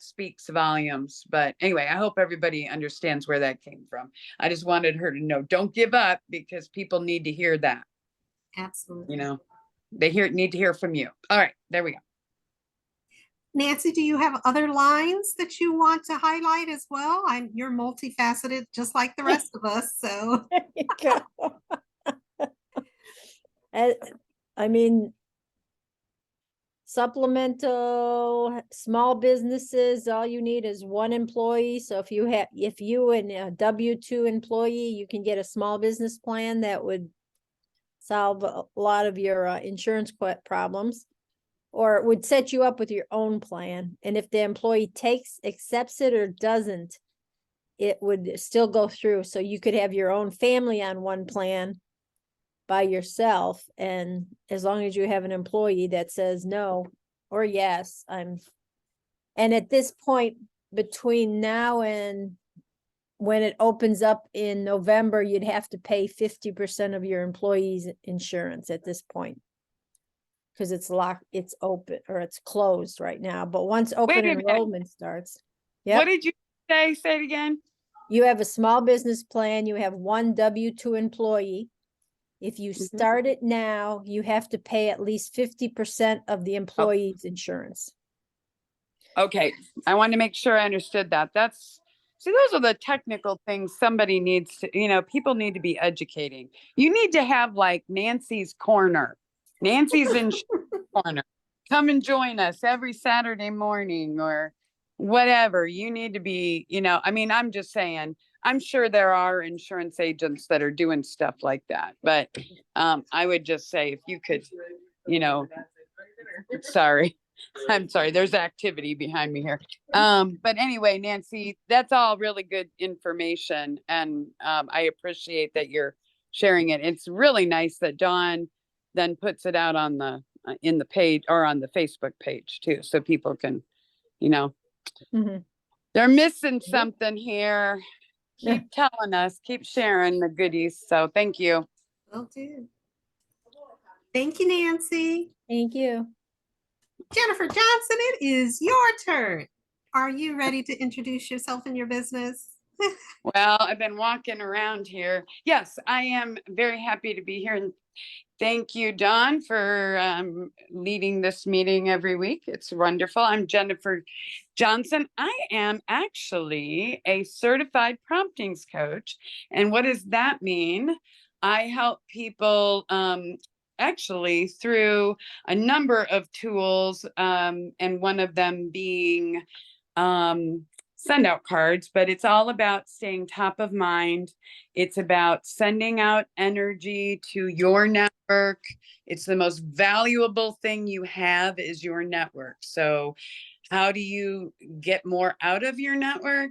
speaks volumes. But anyway, I hope everybody understands where that came from. I just wanted her to know, don't give up, because people need to hear that. Absolutely. They need to hear from you. All right, there we go. Nancy, do you have other lines that you want to highlight as well? You're multifaceted, just like the rest of us. So There you go. Uh, I mean, supplemental small businesses, all you need is one employee. So if you and a W-2 employee, you can get a small business plan that would solve a lot of your insurance problems, or it would set you up with your own plan. And if the employee accepts it or doesn't, it would still go through. So you could have your own family on one plan by yourself, and as long as you have an employee that says no or yes, and at this point, between now and when it opens up in November, you'd have to pay 50% of your employees' insurance at this point, because it's open, or it's closed right now. But once open Wait a minute. enrollment starts, What did you say? Say it again. you have a small business plan, you have one W-2 employee. If you Mhm. start it now, you have to pay at least 50% of the employee's insurance. Okay, I wanted to make sure I understood that. Those are the technical things somebody needs to, people need to be educating. You need to have like Nancy's Corner, Nancy's Insurance Corner. Come and join us every Saturday morning or whatever. You need to be, I'm just saying, I'm sure there are insurance agents that are doing stuff like that. But I would just say, if you could, sorry. I'm sorry, there's activity behind me here. But anyway, Nancy, that's all really good information and I appreciate that you're sharing it. It's really nice that Dawn then puts it out on the in the page or on the Facebook page too, so people can, you know, Mhm. they're missing something here. Yeah. Keep telling us, keep sharing the goodies. So thank you. Will do. Thank you, Nancy. Thank you. Jennifer Johnson, it is your turn. Are you ready to introduce yourself and your business? Well, I've been walking around here. Yes, I am very happy to be here. And thank you, Dawn, for leading this meeting every week. It's wonderful. I'm Jennifer Johnson. I am actually a certified promptings coach. And what does that mean? I help people actually through a number of tools, and one of them being send out cards, but it's all about staying top of mind. It's about sending out energy to your network. It's the most valuable thing you have is your network. So how do you get more out of your network?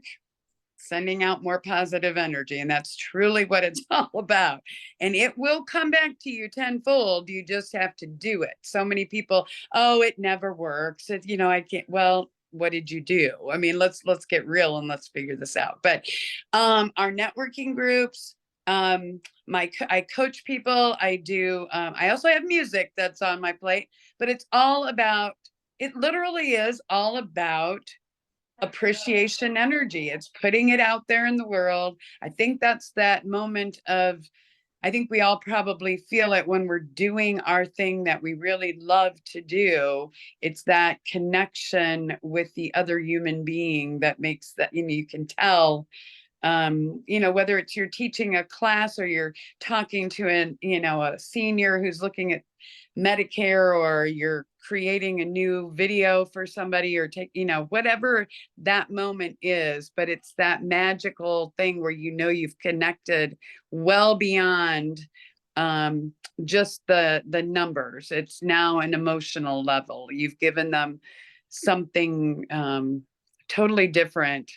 Sending out more positive energy. And that's truly what it's all about. And it will come back to you tenfold. You just have to do it. So many people, oh, it never works. It, you know, I can't, well, what did you do? I mean, let's get real and let's figure this out. But our networking groups, I coach people. I do, I also have music that's on my plate, but it's all about, it literally is all about appreciation energy. It's putting it out there in the world. I think that's that moment of, I think we all probably feel it when we're doing our thing that we really love to do. It's that connection with the other human being that makes that, you know, you can tell, you know, whether it's you're teaching a class or you're talking to an, you know, a senior who's looking at Medicare, or you're creating a new video for somebody, or take, you know, whatever that moment is, but it's that magical thing where, you know, you've connected well beyond just the numbers. It's now an emotional level. You've given them something totally different.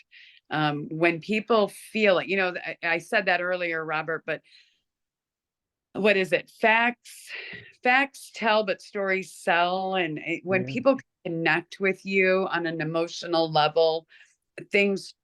When people feel it, you know, I said that earlier, Robert, but what is it? Facts tell, but stories sell. And when Yeah. people connect with you on an emotional level, things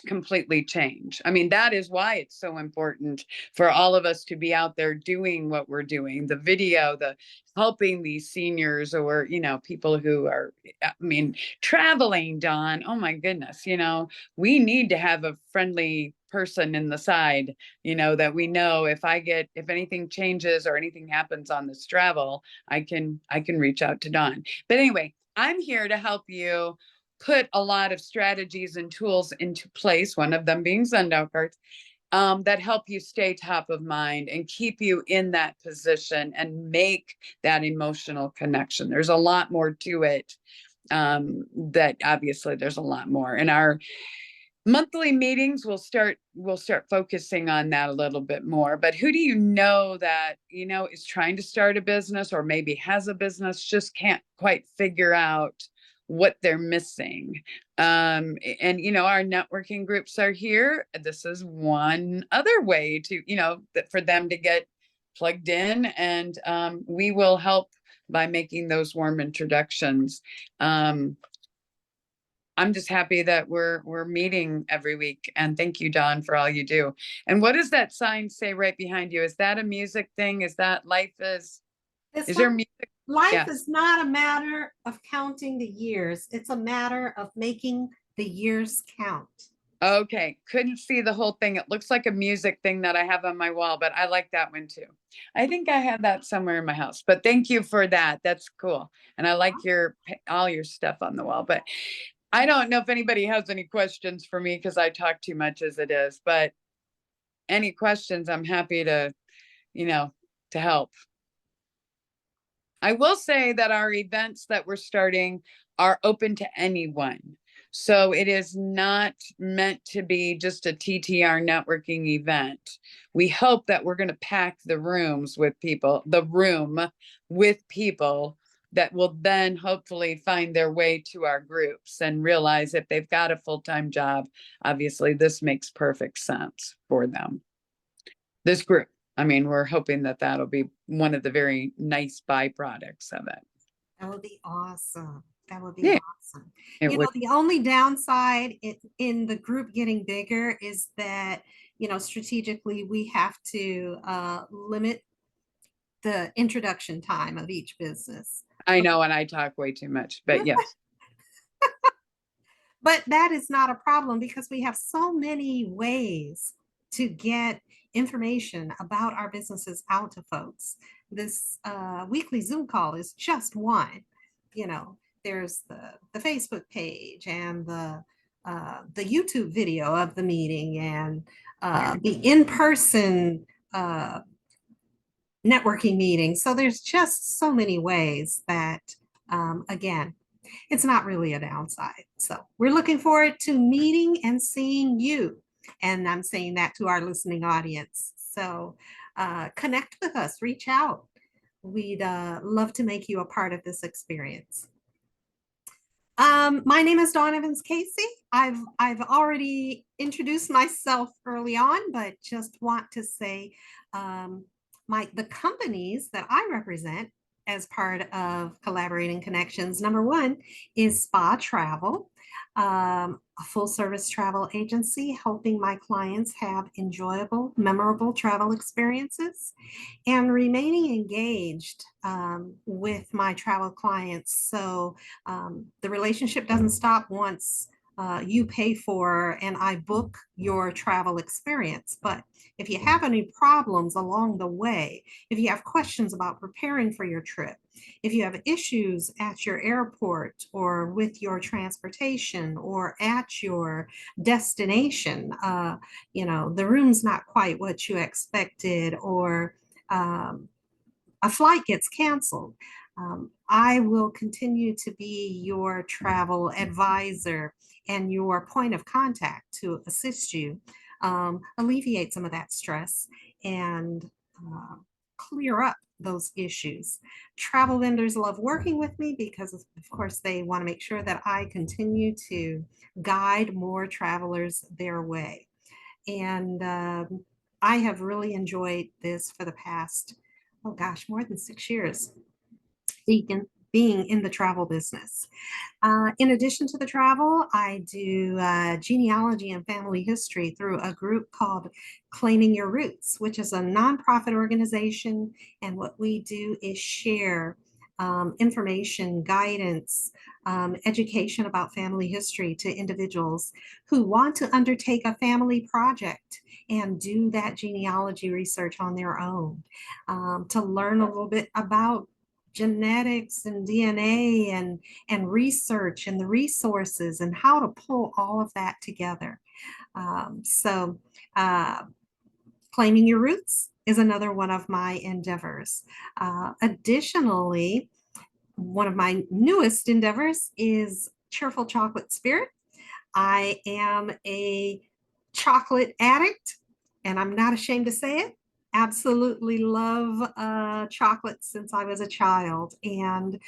completely change. I mean, that is why it's so important for all of us to be out there doing what we're doing, the video, the helping these seniors, or, you know, people who are, I mean, traveling, Dawn. Oh my goodness, you know, we need to have a friendly person in the side, you know, that we know if anything changes or anything happens on this travel, I can reach out to Dawn. But anyway, I'm here to help you put a lot of strategies and tools into place, one of them being sundown cards, that help you stay top of mind and keep you in that position and make that emotional connection. There's a lot more to it. That obviously there's a lot more. In our monthly meetings, we'll start focusing on that a little bit more. But who do you know that, you know, is trying to start a business, or maybe has a business, just can't quite figure out what they're missing? And, you know, our networking groups are here. This is one other way to, you know, for them to get plugged in, and we will help by making those warm introductions. I'm just happy that we're meeting every week, and thank you, Dawn, for all you do. And what does that sign say right behind you? Is that a music thing? Is that life is there music? Life Yeah. is not a matter of counting the years. It's a matter of making the years count. Okay, couldn't see the whole thing. It looks like a music thing that I have on my wall, but I like that one too. I think I have that somewhere in my house, but thank you for that. That's cool. And I like all your stuff on the wall, but I don't know if anybody has any questions for me because I talk too much as it is, but any questions, I'm happy to, you know, to help. I will say that our events that we're starting are open to anyone. So it is not meant to be just a TTR networking event. We hope that we're going to pack the room with people that will then hopefully find their way to our groups and realize if they've got a full-time job, obviously this makes perfect sense for them. This group, I mean, we're hoping that that'll be one of the very nice byproducts of it. That would be awesome. That would be Yeah, awesome. it You would. know, the only downside in the group getting bigger is that, you know, strategically, we have to limit the introduction time of each business. I know, and I talk way too much, but yes. But that is not a problem because we have so many ways to get information about our businesses out to folks. This weekly Zoom call is just one. You know, there's the Facebook page and the YouTube video of the meeting and the in-person networking meeting. So there's just so many ways that, again, it's not really a downside. So we're looking forward to meeting and seeing you. And I'm saying that to our listening audience. So connect with us, reach out. We'd love to make you a part of this experience. My name is Dawn Evans Casey. I've already introduced myself early on, but just want to say the companies that I represent as part of Collaborating Connections. Number one is Spa Travel, a full service travel agency helping my clients have enjoyable, memorable travel experiences and remaining engaged with my travel clients. So the relationship doesn't stop once you pay for and I book your travel experience. But if you have any problems along the way, if you have questions about preparing for your trip, if you have issues at your airport or with your transportation or at your destination, you know, the room's not quite what you expected, or a flight gets canceled, I will continue to be your travel advisor and your point of contact to assist you alleviate some of that stress and clear up those issues. Travel vendors love working with me because, of course, they want to make sure that I continue to guide more travelers their way. And I have really enjoyed this for the past, oh gosh, more than 6 years being in the travel business. In addition to the travel, I do genealogy and family history through a group called Claiming Your Roots, which is a nonprofit organization. And what we do is share information, guidance, education about family history to individuals who want to undertake a family project and do that genealogy research on their own, to learn a little bit about genetics and DNA and research and the resources and how to pull all of that together. Claiming Your Roots is another one of my endeavors. Additionally, one of my newest endeavors is Cheerful Chocolate Spirit. I am a chocolate addict, and I'm not ashamed to say it. Absolutely love chocolate since I was a child. And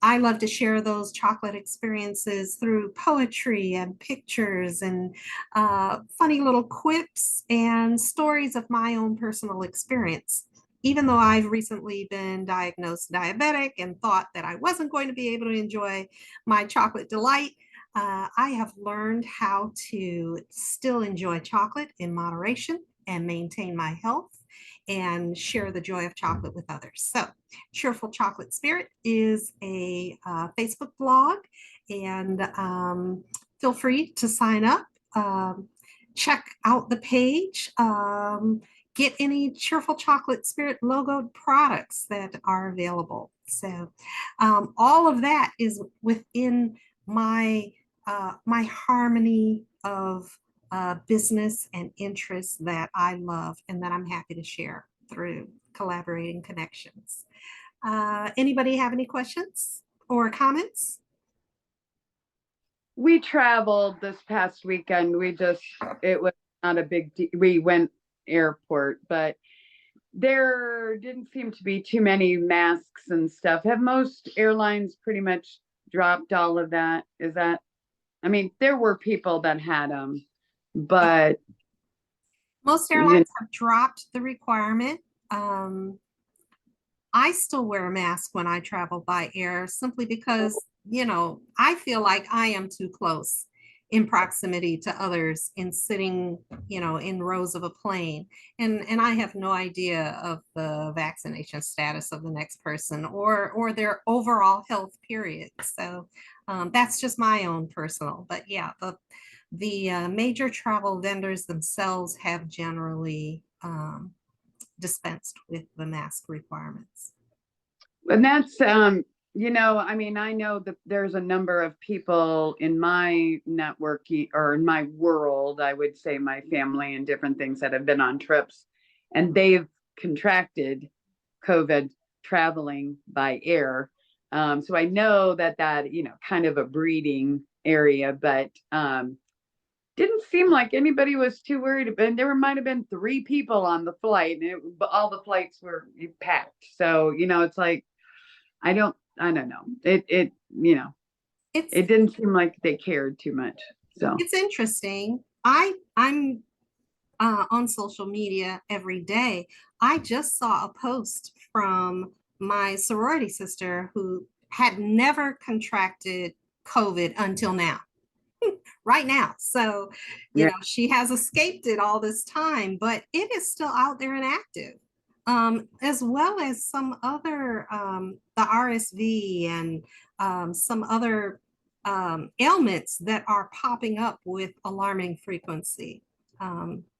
I love to share those chocolate experiences through poetry and pictures and funny little quips and stories of my own personal experience. Even though I've recently been diagnosed diabetic and thought that I wasn't going to be able to enjoy my chocolate delight, I have learned how to still enjoy chocolate in moderation and maintain my health and share the joy of chocolate with others. So Cheerful Chocolate Spirit is a Facebook blog, and feel free to sign up, check out the page, get any Cheerful Chocolate Spirit logoed products that are available. So all of that is within my my harmony of business and interests that I love and that I'm happy to share through Collaborating Connections. Anybody have any questions or comments? We traveled this past weekend. It was not a big deal. We went airport, but there didn't seem to be too many masks and stuff. Have most airlines pretty much dropped all of that? Is that, I mean, there were people that had them, but Most you airlines have dropped the requirement. I still wear a mask when I travel by air simply because, I feel like I am too close in proximity to others in sitting, in rows of a plane. And I have no idea of the vaccination status of the next person or their overall health period. So that's just my own personal, but yeah, the major travel vendors themselves have generally dispensed with the mask requirements. and that's I mean, I know that there's a number of people in my networking or in my world, I would say my family and different things that have been on trips, and they've contracted COVID traveling by air. So I know that kind of a breeding area, but didn't seem like anybody was too worried. And there might have been 3 people on the flight, and but all the flights were packed. So it's like I don't know. It It's it didn't seem like they cared too much. So it's interesting. I'm on social media every day. I just saw a post from my sorority sister who had never contracted COVID until now, right now. So, yeah, she has escaped it all this time, but it is still out there and active. As well as some other, the RSV and some other ailments that are popping up with alarming frequency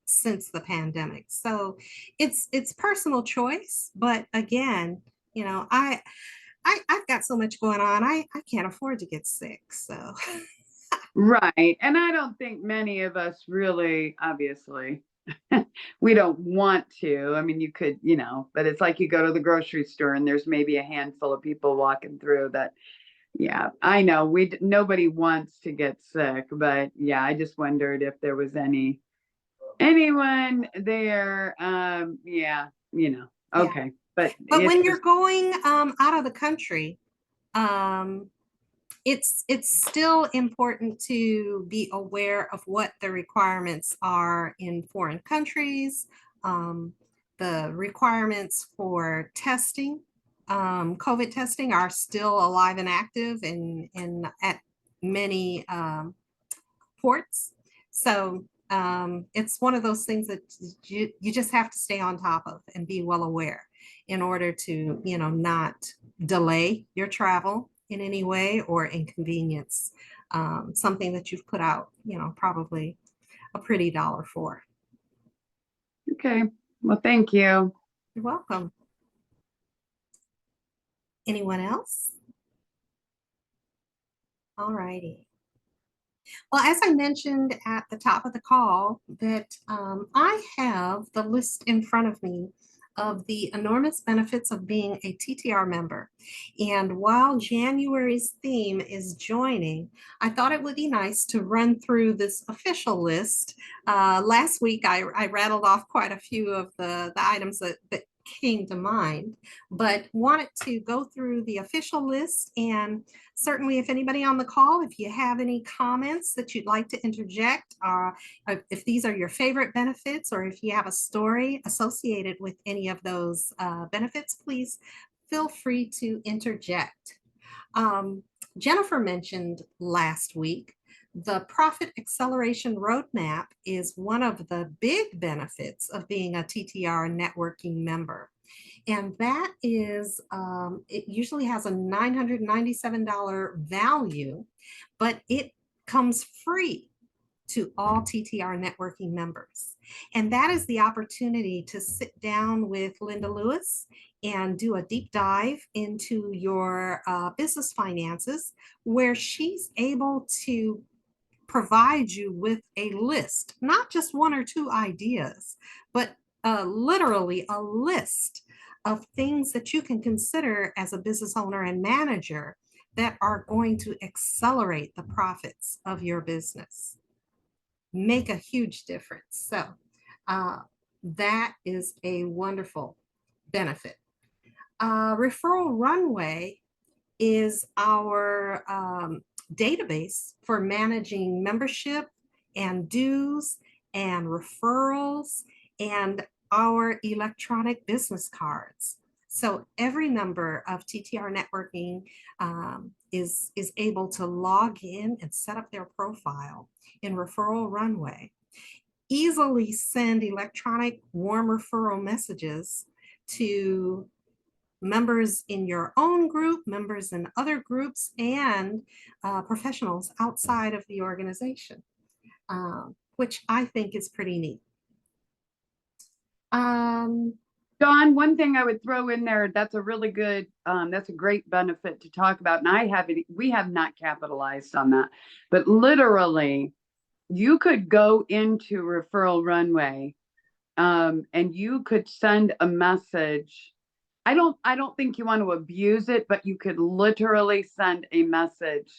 since the pandemic. So it's personal choice, but again, I've got so much going on. I can't afford to get sick. So right. And I don't think many of us really, obviously, we don't want to. I mean, you could, but it's like you go to the grocery store and there's maybe a handful of people walking through that. Yeah, I know nobody wants to get sick, but yeah, I just wondered if there was anyone there. Yeah, yeah. okay. But But it when was you're going out of the country, um, it's still important to be aware of what the requirements are in foreign countries, the requirements for testing. COVID testing are still alive and active in at many ports. So it's one of those things that you just have to stay on top of and be well aware in order to, not delay your travel in any way or inconvenience something that you've put out, probably a pretty dollar for. okay. Well, thank you. You're welcome. Anyone else? All righty. Well, as I mentioned at the top of the call, that I have the list in front of me of the enormous benefits of being a TTR member. And while January's theme is joining, I thought it would be nice to run through this official list. Last week, I rattled off quite a few of the items that came to mind, but wanted to go through the official list. And certainly if anybody on the call, if you have any comments that you'd like to interject, if these are your favorite benefits, or if you have a story associated with any of those benefits, please feel free to interject. Jennifer mentioned last week the Profit Acceleration Roadmap is one of the big benefits of being a TTR networking member. And that is, it usually has a $997 value, but it comes free to all TTR networking members. And that is the opportunity to sit down with Linda Lewis and do a deep dive into your business finances, where she's able to provide you with a list, not just 1 or 2 ideas, but literally a list of things that you can consider as a business owner and manager that are going to accelerate the profits of your business, make a huge difference. So that is a wonderful benefit. Referral Runway is our database for managing membership and dues and referrals and our electronic business cards. So every member of TTR Networking is able to log in and set up their profile in Referral Runway, easily send electronic warm referral messages to members in your own group, members in other groups, and professionals outside of the organization, which I think is pretty neat. Dawn, one thing I would throw in there, that's a really good, that's a great benefit to talk about. And we have not capitalized on that, but literally you could go into Referral Runway, and you could send a message. I don't think you want to abuse it, but you could literally send a message.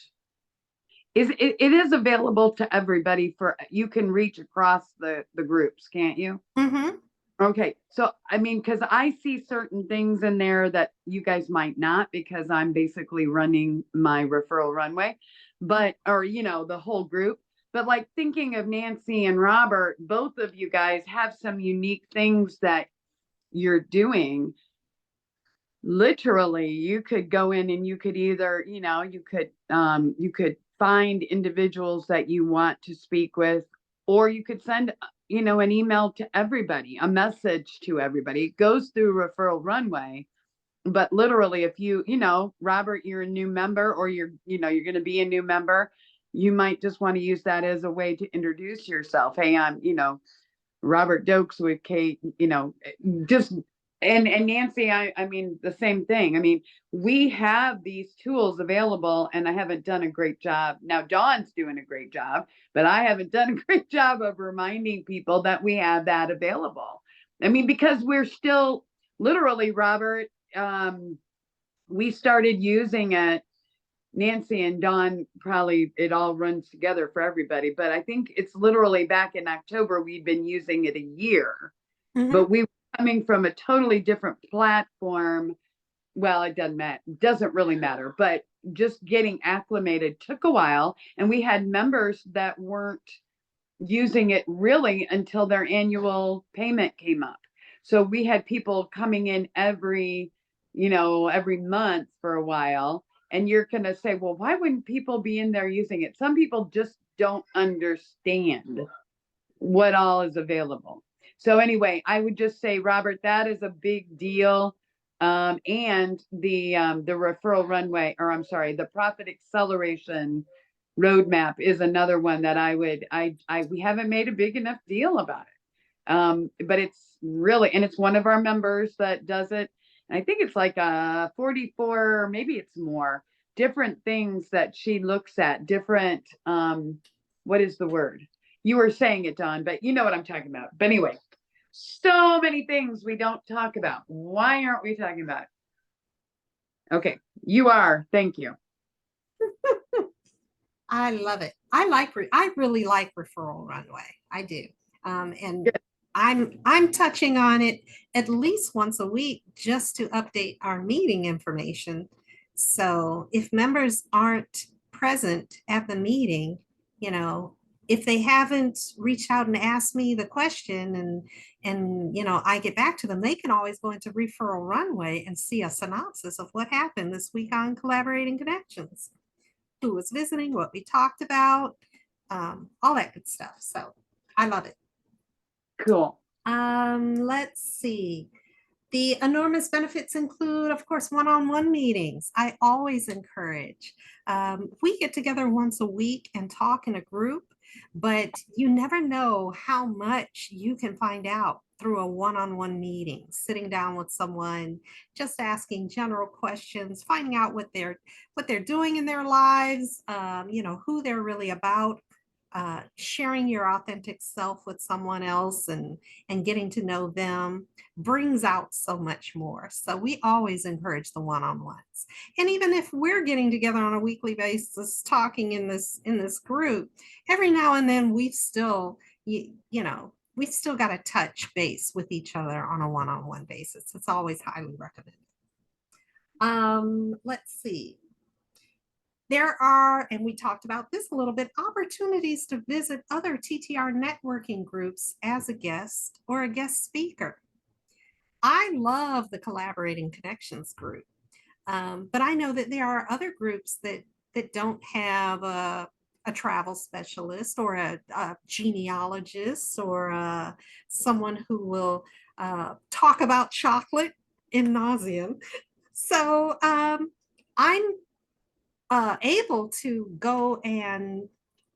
It is available to everybody you can reach across the groups, can't you? Mm-hmm. Okay, so I mean, because I see certain things in there that you guys might not, because I'm basically running my Referral Runway, or the whole group. But like thinking of Nancy and Robert, both of you guys have some unique things that you're doing. Literally, you could go in and you could either, you could find individuals that you want to speak with, or you could send an email to everybody, a message to everybody. It goes through Referral Runway, but literally if Robert, you're a new member, or you're going to be a new member, you might just want to use that as a way to introduce yourself. Hey, I'm, Robert Dokes with Kate, just, and Nancy, I mean, the same thing. I mean, we have these tools available, and I haven't done a great job. Now, Dawn's doing a great job, but I haven't done a great job of reminding people that we have that available. I mean, because we're still literally, Robert, we started using it. Nancy and Dawn, probably it all runs together for everybody, but I think it's literally back in October, we'd been using it a year, but we were coming from a totally different platform. Well, it doesn't really matter, but just getting acclimated took a while. And we had members that weren't using it really until their annual payment came up. So we had people coming in every month for a while. And you're going to say, well, why wouldn't people be in there using it? Some people just don't understand what all is available. So anyway, I would just say, Robert, that is a big deal. And the Referral Runway, or I'm sorry, the Profit Acceleration Roadmap is another one that we haven't made a big enough deal about it. But it's really, and it's one of our members that does it. I think it's like 44, maybe it's more, different things that she looks at, different, what is the word? You were saying it, Dawn, but you know what I'm talking about. But anyway, so many things we don't talk about. Why aren't we talking about it? Okay, you are. Thank you. I love it. I really like Referral Runway. I do. And good. I'm touching on it at least once a week just to update our meeting information. So if members aren't present at the meeting, if they haven't reached out and asked me the question and I get back to them, they can always go into Referral Runway and see a synopsis of what happened this week on Collaborating Connections, who was visiting, what we talked about, all that good stuff. So I love it. Cool. Let's see. The enormous benefits include, of course, one-on-one meetings. I always encourage. We get together once a week and talk in a group, but you never know how much you can find out through a one-on-one meeting, sitting down with someone, just asking general questions, finding out what they're doing in their lives, who they're really about. Sharing your authentic self with someone else and getting to know them brings out so much more. So we always encourage the one-on-ones. And even if we're getting together on a weekly basis, talking in this group, every now and then we still, we still got to touch base with each other on a one-on-one basis. It's always highly recommended. Let's see. There are, and we talked about this a little bit, opportunities to visit other TTR networking groups as a guest or a guest speaker. I love the Collaborating Connections group, but I know that there are other groups that don't have a travel specialist or a genealogist or someone who will talk about chocolate in nauseam. So I'm able to go and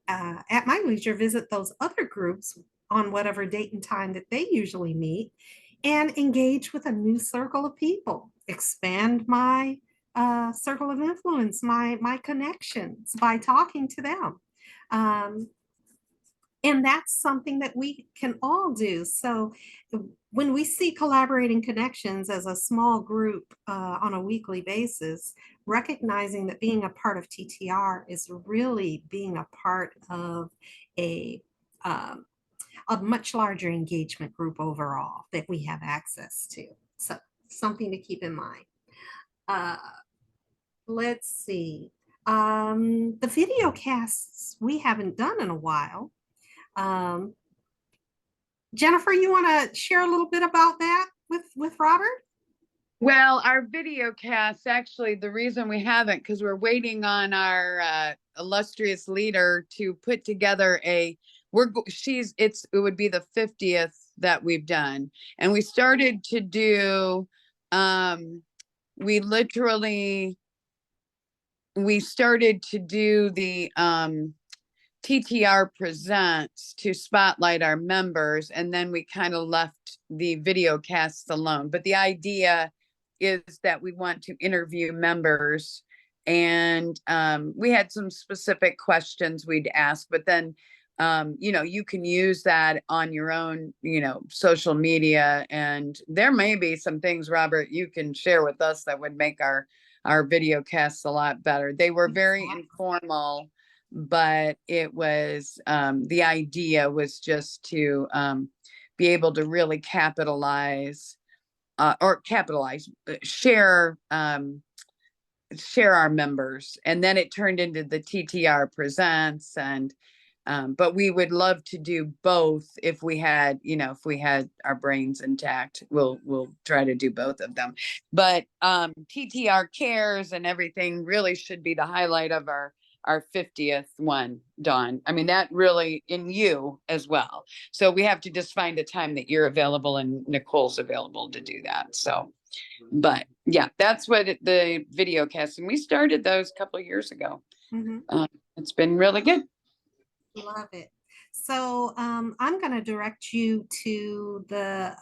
at my leisure visit those other groups on whatever date and time that they usually meet and engage with a new circle of people, expand my circle of influence, my connections by talking to them. And that's something that we can all do. So when we see Collaborating Connections as a small group on a weekly basis, recognizing that being a part of TTR is really being a part of a much larger engagement group overall that we have access to. So something to keep in mind. Let's see. The video casts we haven't done in a while. Jennifer, you want to share a little bit about that with Robert? Well, our video cast, actually, the reason we haven't, because we're waiting on our illustrious leader to put together it would be the 50th that we've done. And we started to do, we started to do the TTR Presents to spotlight our members, and then we kind of left the video casts alone. But the idea is that we want to interview members, and we had some specific questions we'd ask, but then you can use that on your own, social media, and there may be some things, Robert, you can share with us that would make our video casts a lot better. They were very informal, but it was the idea was just to be able to really share our members, and then it turned into the TTR Presents, and but we would love to do both if we had our brains intact. We'll try to do both of them, but TTR Cares and everything really should be the highlight of our 50th one, Dawn. I mean, that really, in you as well. So we have to just find a time that you're available and Nicole's available to do that. So, but yeah, that's what the video casting, we started those a couple of years ago. It's been really good. Love it. So I'm going to direct you to the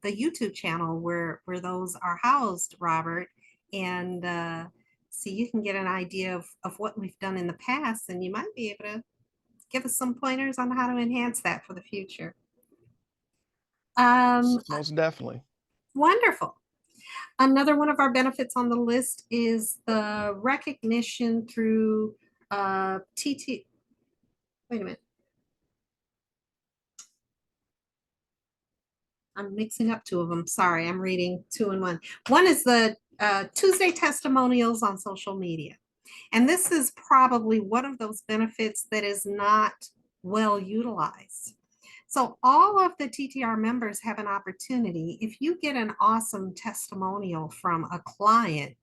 YouTube channel where those are housed, Robert, and so you can get an idea of what we've done in the past, and you might be able to give us some pointers on how to enhance that for the future. Most definitely. Wonderful. Another one of our benefits on the list is the recognition through TT. Wait a minute. I'm mixing up two of them. Sorry, I'm reading two in one. One is the Tuesday testimonials on social media. And this is probably one of those benefits that is not well utilized. So all of the TTR members have an opportunity, if you get an awesome testimonial from a client,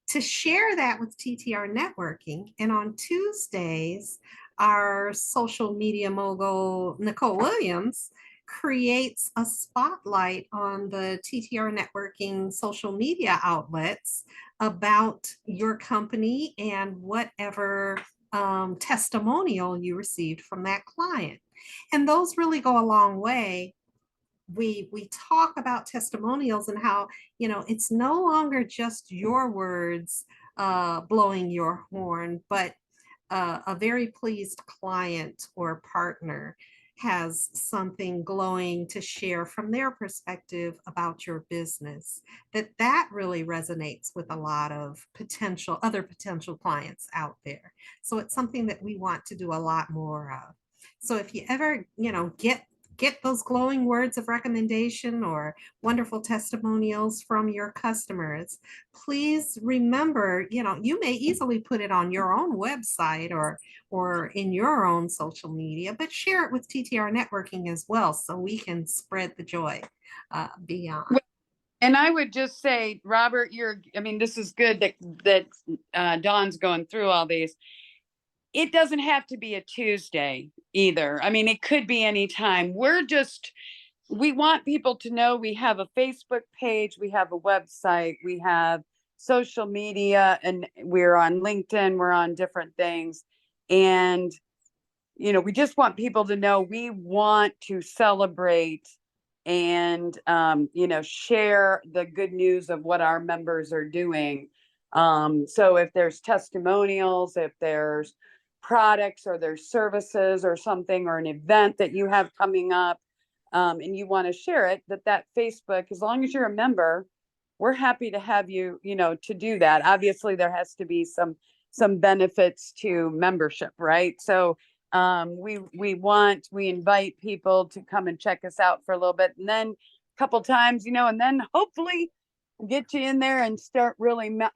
to share that with TTR networking. And on Tuesdays, our social media mogul, Nicole Williams, creates a spotlight on the TTR networking social media outlets about your company and whatever testimonial you received from that client. And those really go a long way. We talk about testimonials and how, it's no longer just your words blowing your horn, but a very pleased client or partner has something glowing to share from their perspective about your business, that really resonates with a lot of other potential clients out there. So it's something that we want to do a lot more of. So if you ever, get those glowing words of recommendation or wonderful testimonials from your customers, please remember, you may easily put it on your own website or in your own social media, but share it with TTR Networking as well so we can spread the joy beyond. And I would just say, Robert, this is good that Dawn's going through all these. It doesn't have to be a Tuesday either. I mean, it could be any time. We want people to know we have a Facebook page, we have a website, we have social media, and we're on LinkedIn, we're on different things. And, we just want people to know we want to celebrate and, share the good news of what our members are doing. So if there's testimonials, if there's products or there's services or something, or an event that you have coming up, and you want to share it, that Facebook, as long as you're a member, we're happy to have you, to do that. Obviously there has to be some benefits to membership, right? So we invite people to come and check us out for a little bit, and then a couple times, and then hopefully get you in there and start really, what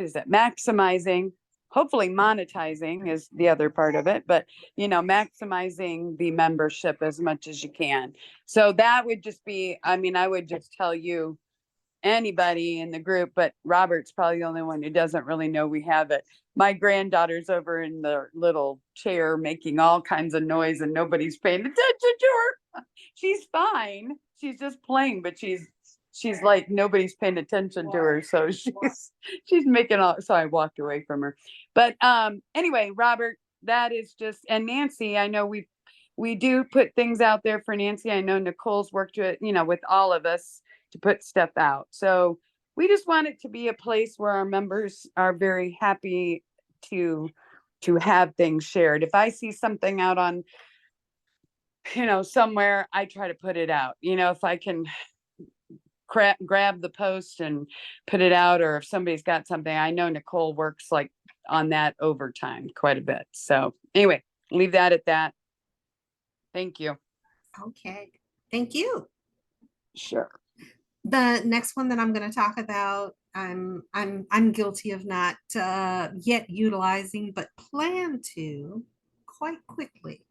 is it? Maximizing, hopefully monetizing is the other part of it, but maximizing the membership as much as you can. So that would just be, I would just tell you, anybody in the group, but Robert's probably the only one who doesn't really know we have it. My granddaughter's over in the little chair making all kinds of noise and nobody's paying attention to her. She's fine. She's just playing, but she's like, nobody's paying attention to her. So she's making all, so I walked away from her. But anyway, Robert, that is just, and Nancy, I know we do put things out there for Nancy. I know Nicole's worked with, with all of us to put stuff out. So we just want it to be a place where our members are very happy to have things shared. If I see something out on, somewhere, I try to put it out. If I can grab the post and put it out, or if somebody's got something, I know Nicole works like on that overtime quite a bit. So anyway, leave that at that. Thank you. Okay, thank you. Sure. The next one that I'm going to talk about, I'm guilty of not yet utilizing, but plan to quite quickly.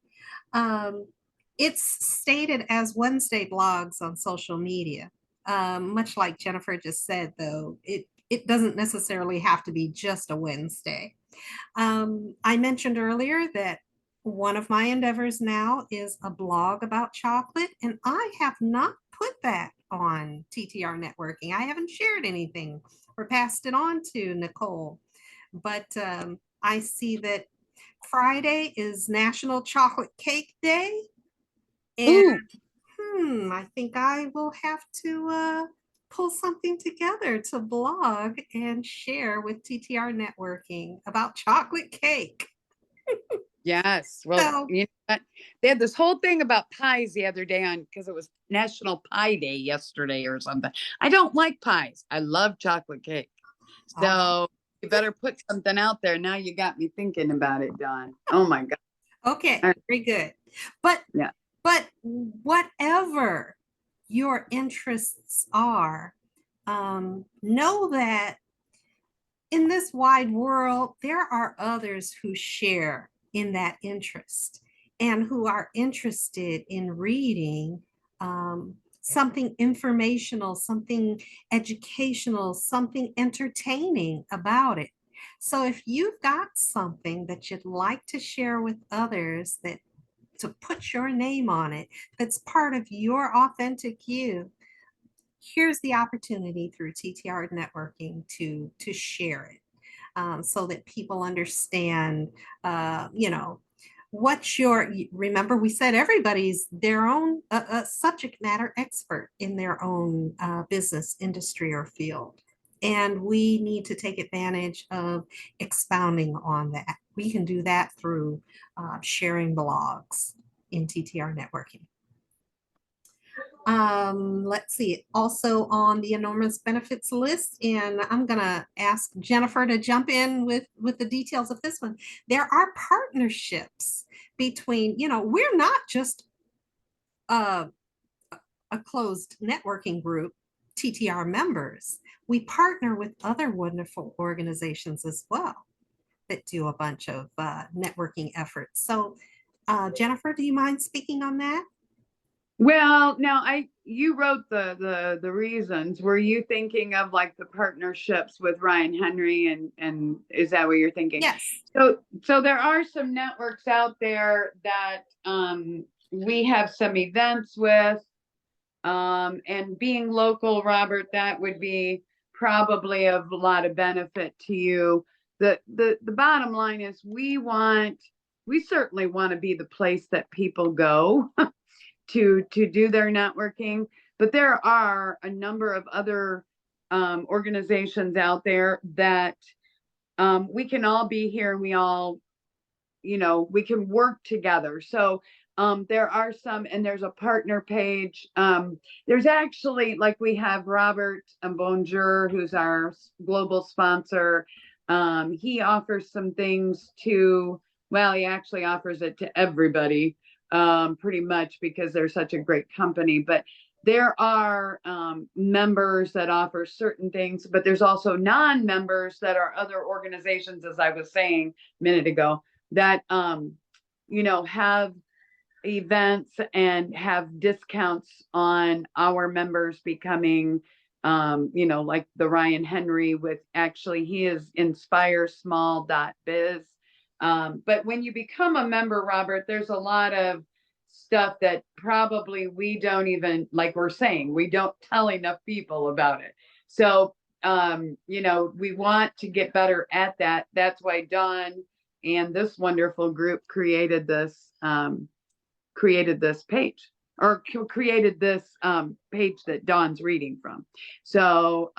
It's stated as Wednesday blogs on social media. Much like Jennifer just said, though, it doesn't necessarily have to be just a Wednesday. I mentioned earlier that one of my endeavors now is a blog about chocolate, and I have not put that on TTR Networking. I haven't shared anything or passed it on to Nicole, but I see that Friday is National Chocolate Cake Day, and I think I will have to pull something together to blog and share with TTR Networking about chocolate cake. Yes. Well, So, what? They had this whole thing about pies the other day because it was National Pie Day yesterday or something. I don't like pies. I love chocolate cake. So you better put something out there. Now you got me thinking about it, Dawn. Oh my God. okay, very good. But Yeah. But whatever your interests are, know that in this wide world, there are others who share in that interest and who are interested in reading something informational, something educational, something entertaining about it. So if you've got something that you'd like to share with others, that to put your name on it, that's part of your authentic you, here's the opportunity through TTR Networking to share it, so that people understand, what's your, remember we said everybody's their own subject matter expert in their own business, industry, or field. And we need to take advantage of expounding on that. We can do that through sharing blogs in TTR Networking. Let's see, also on the enormous benefits list, and I'm gonna ask Jennifer to jump in with the details of this one. There are partnerships between, we're not just a, a closed networking group, TTR members. We partner with other wonderful organizations as well that do a bunch of networking efforts. So, Jennifer, do you mind speaking on that? Well, now you wrote the reasons. Were you thinking of like the partnerships with Ryan Henry and is that what you're thinking? Yes. So there are some networks out there that we have some events with, and being local, Robert, that would be probably of a lot of benefit to you. The bottom line is we certainly want to be the place that people go to do their networking, but there are a number of other organizations out there that we can all be here and we all, we can work together. So there are some, and there's a partner page. There's actually, like, we have Robert Bonjour, who's our global sponsor. He offers some things to, well, he actually offers it to everybody, pretty much, because they're such a great company. But there are members that offer certain things, but there's also non-members that are other organizations, as I was saying a minute ago, that have events and have discounts on our members becoming, like the Ryan Henry with, actually, he is inspiresmall.biz. But when you become a member, Robert, there's a lot of stuff that probably we don't even, like we're saying, we don't tell enough people about it. So, we want to get better at that. That's why Dawn and this wonderful group created this page, or created this page that Dawn's reading from. So,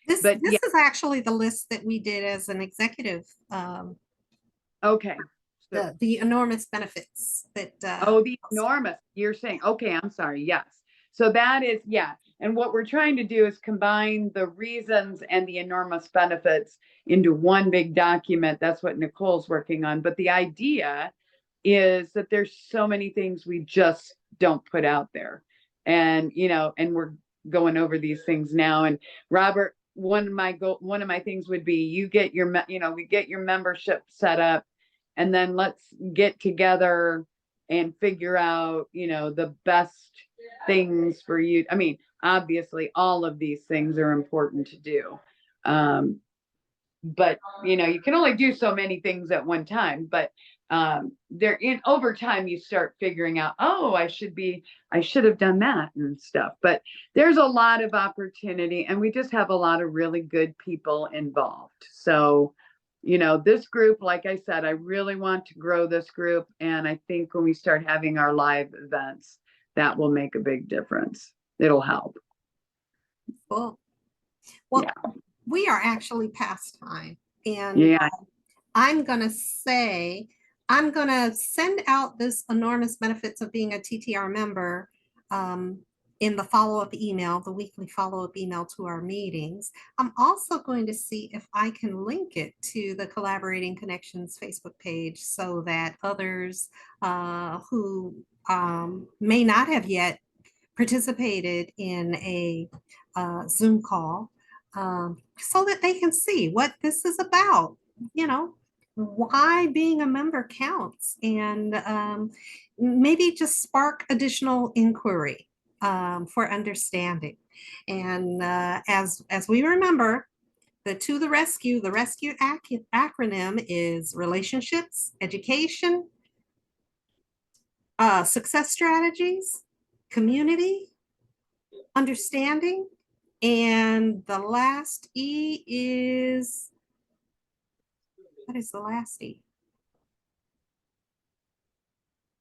This but yeah, is actually the list that we did as an executive, okay. So, the enormous benefits that. oh, the enormous, you're saying, okay, I'm sorry. Yes. So that is, yeah. And what we're trying to do is combine the reasons and the enormous benefits into one big document. That's what Nicole's working on. But the idea is that there's so many things we just don't put out there. And, and we're going over these things now. And Robert, one of my things would be, we get your membership set up, and then let's get together and figure out, the best things for you. I mean, obviously all of these things are important to do. But you can only do so many things at one time. But over time you start figuring out, oh, I should have done that and stuff. But there's a lot of opportunity, and we just have a lot of really good people involved. So, this group, like I said, I really want to grow this group. And I think when we start having our live events, that will make a big difference. It'll help. Cool. Well, Yeah. we are actually past time, and Yeah. I'm gonna send out this enormous benefits of being a TTR member in the follow-up email, the weekly follow-up email to our meetings. I'm also going to see if I can link it to the Collaborating Connections Facebook page, so that others who may not have yet participated in a Zoom call, so that they can see what this is about, why being a member counts, and maybe just spark additional inquiry for understanding. And as we remember, the rescue acronym is relationships, education, success strategies, community, understanding, and the last E is, what is the last E?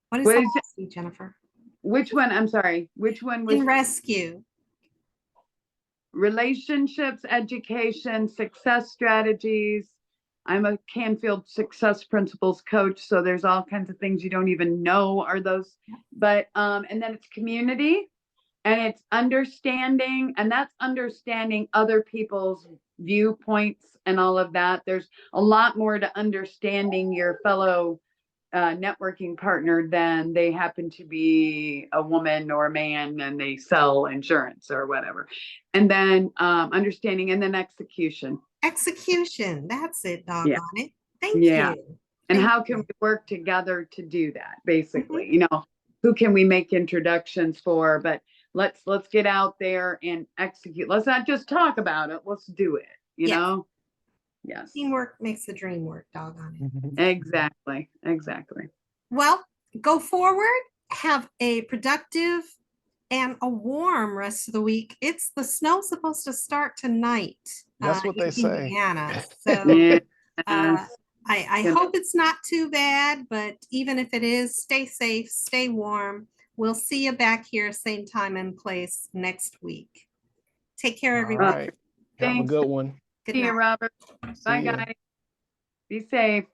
What is What the is it? last E, Jennifer? Which one? I'm sorry. Which one was In rescue. relationships, education, success strategies? I'm a Canfield Success Principles coach, so there's all kinds of things you don't even know are those. But and then it's community. And it's understanding, and that's understanding other people's viewpoints and all of that. There's a lot more to understanding your fellow networking partner than they happen to be a woman or a man and they sell insurance or whatever. And then understanding and then execution. Execution, that's it, Yeah. doggone it. Thank Yeah. you. And Thank how can you. we work together to do that, basically? You know, who can we make introductions for? But let's get out there and execute. Let's not just talk about it. Let's do it, you Yes. know? Yes. Teamwork makes the dream work, doggone it. Exactly. Exactly. Well, go forward, have a productive and a warm rest of the week. The snow's supposed to start tonight. That's what in they say. Indiana. So Yeah. I Good. hope it's not too bad, but even if it is, stay safe, stay warm. We'll see you back here, same time and place next week. Take care, All everyone. right. Have a Thanks. good one. Good See you, night. Robert. Bye, See ya. guys. Be safe.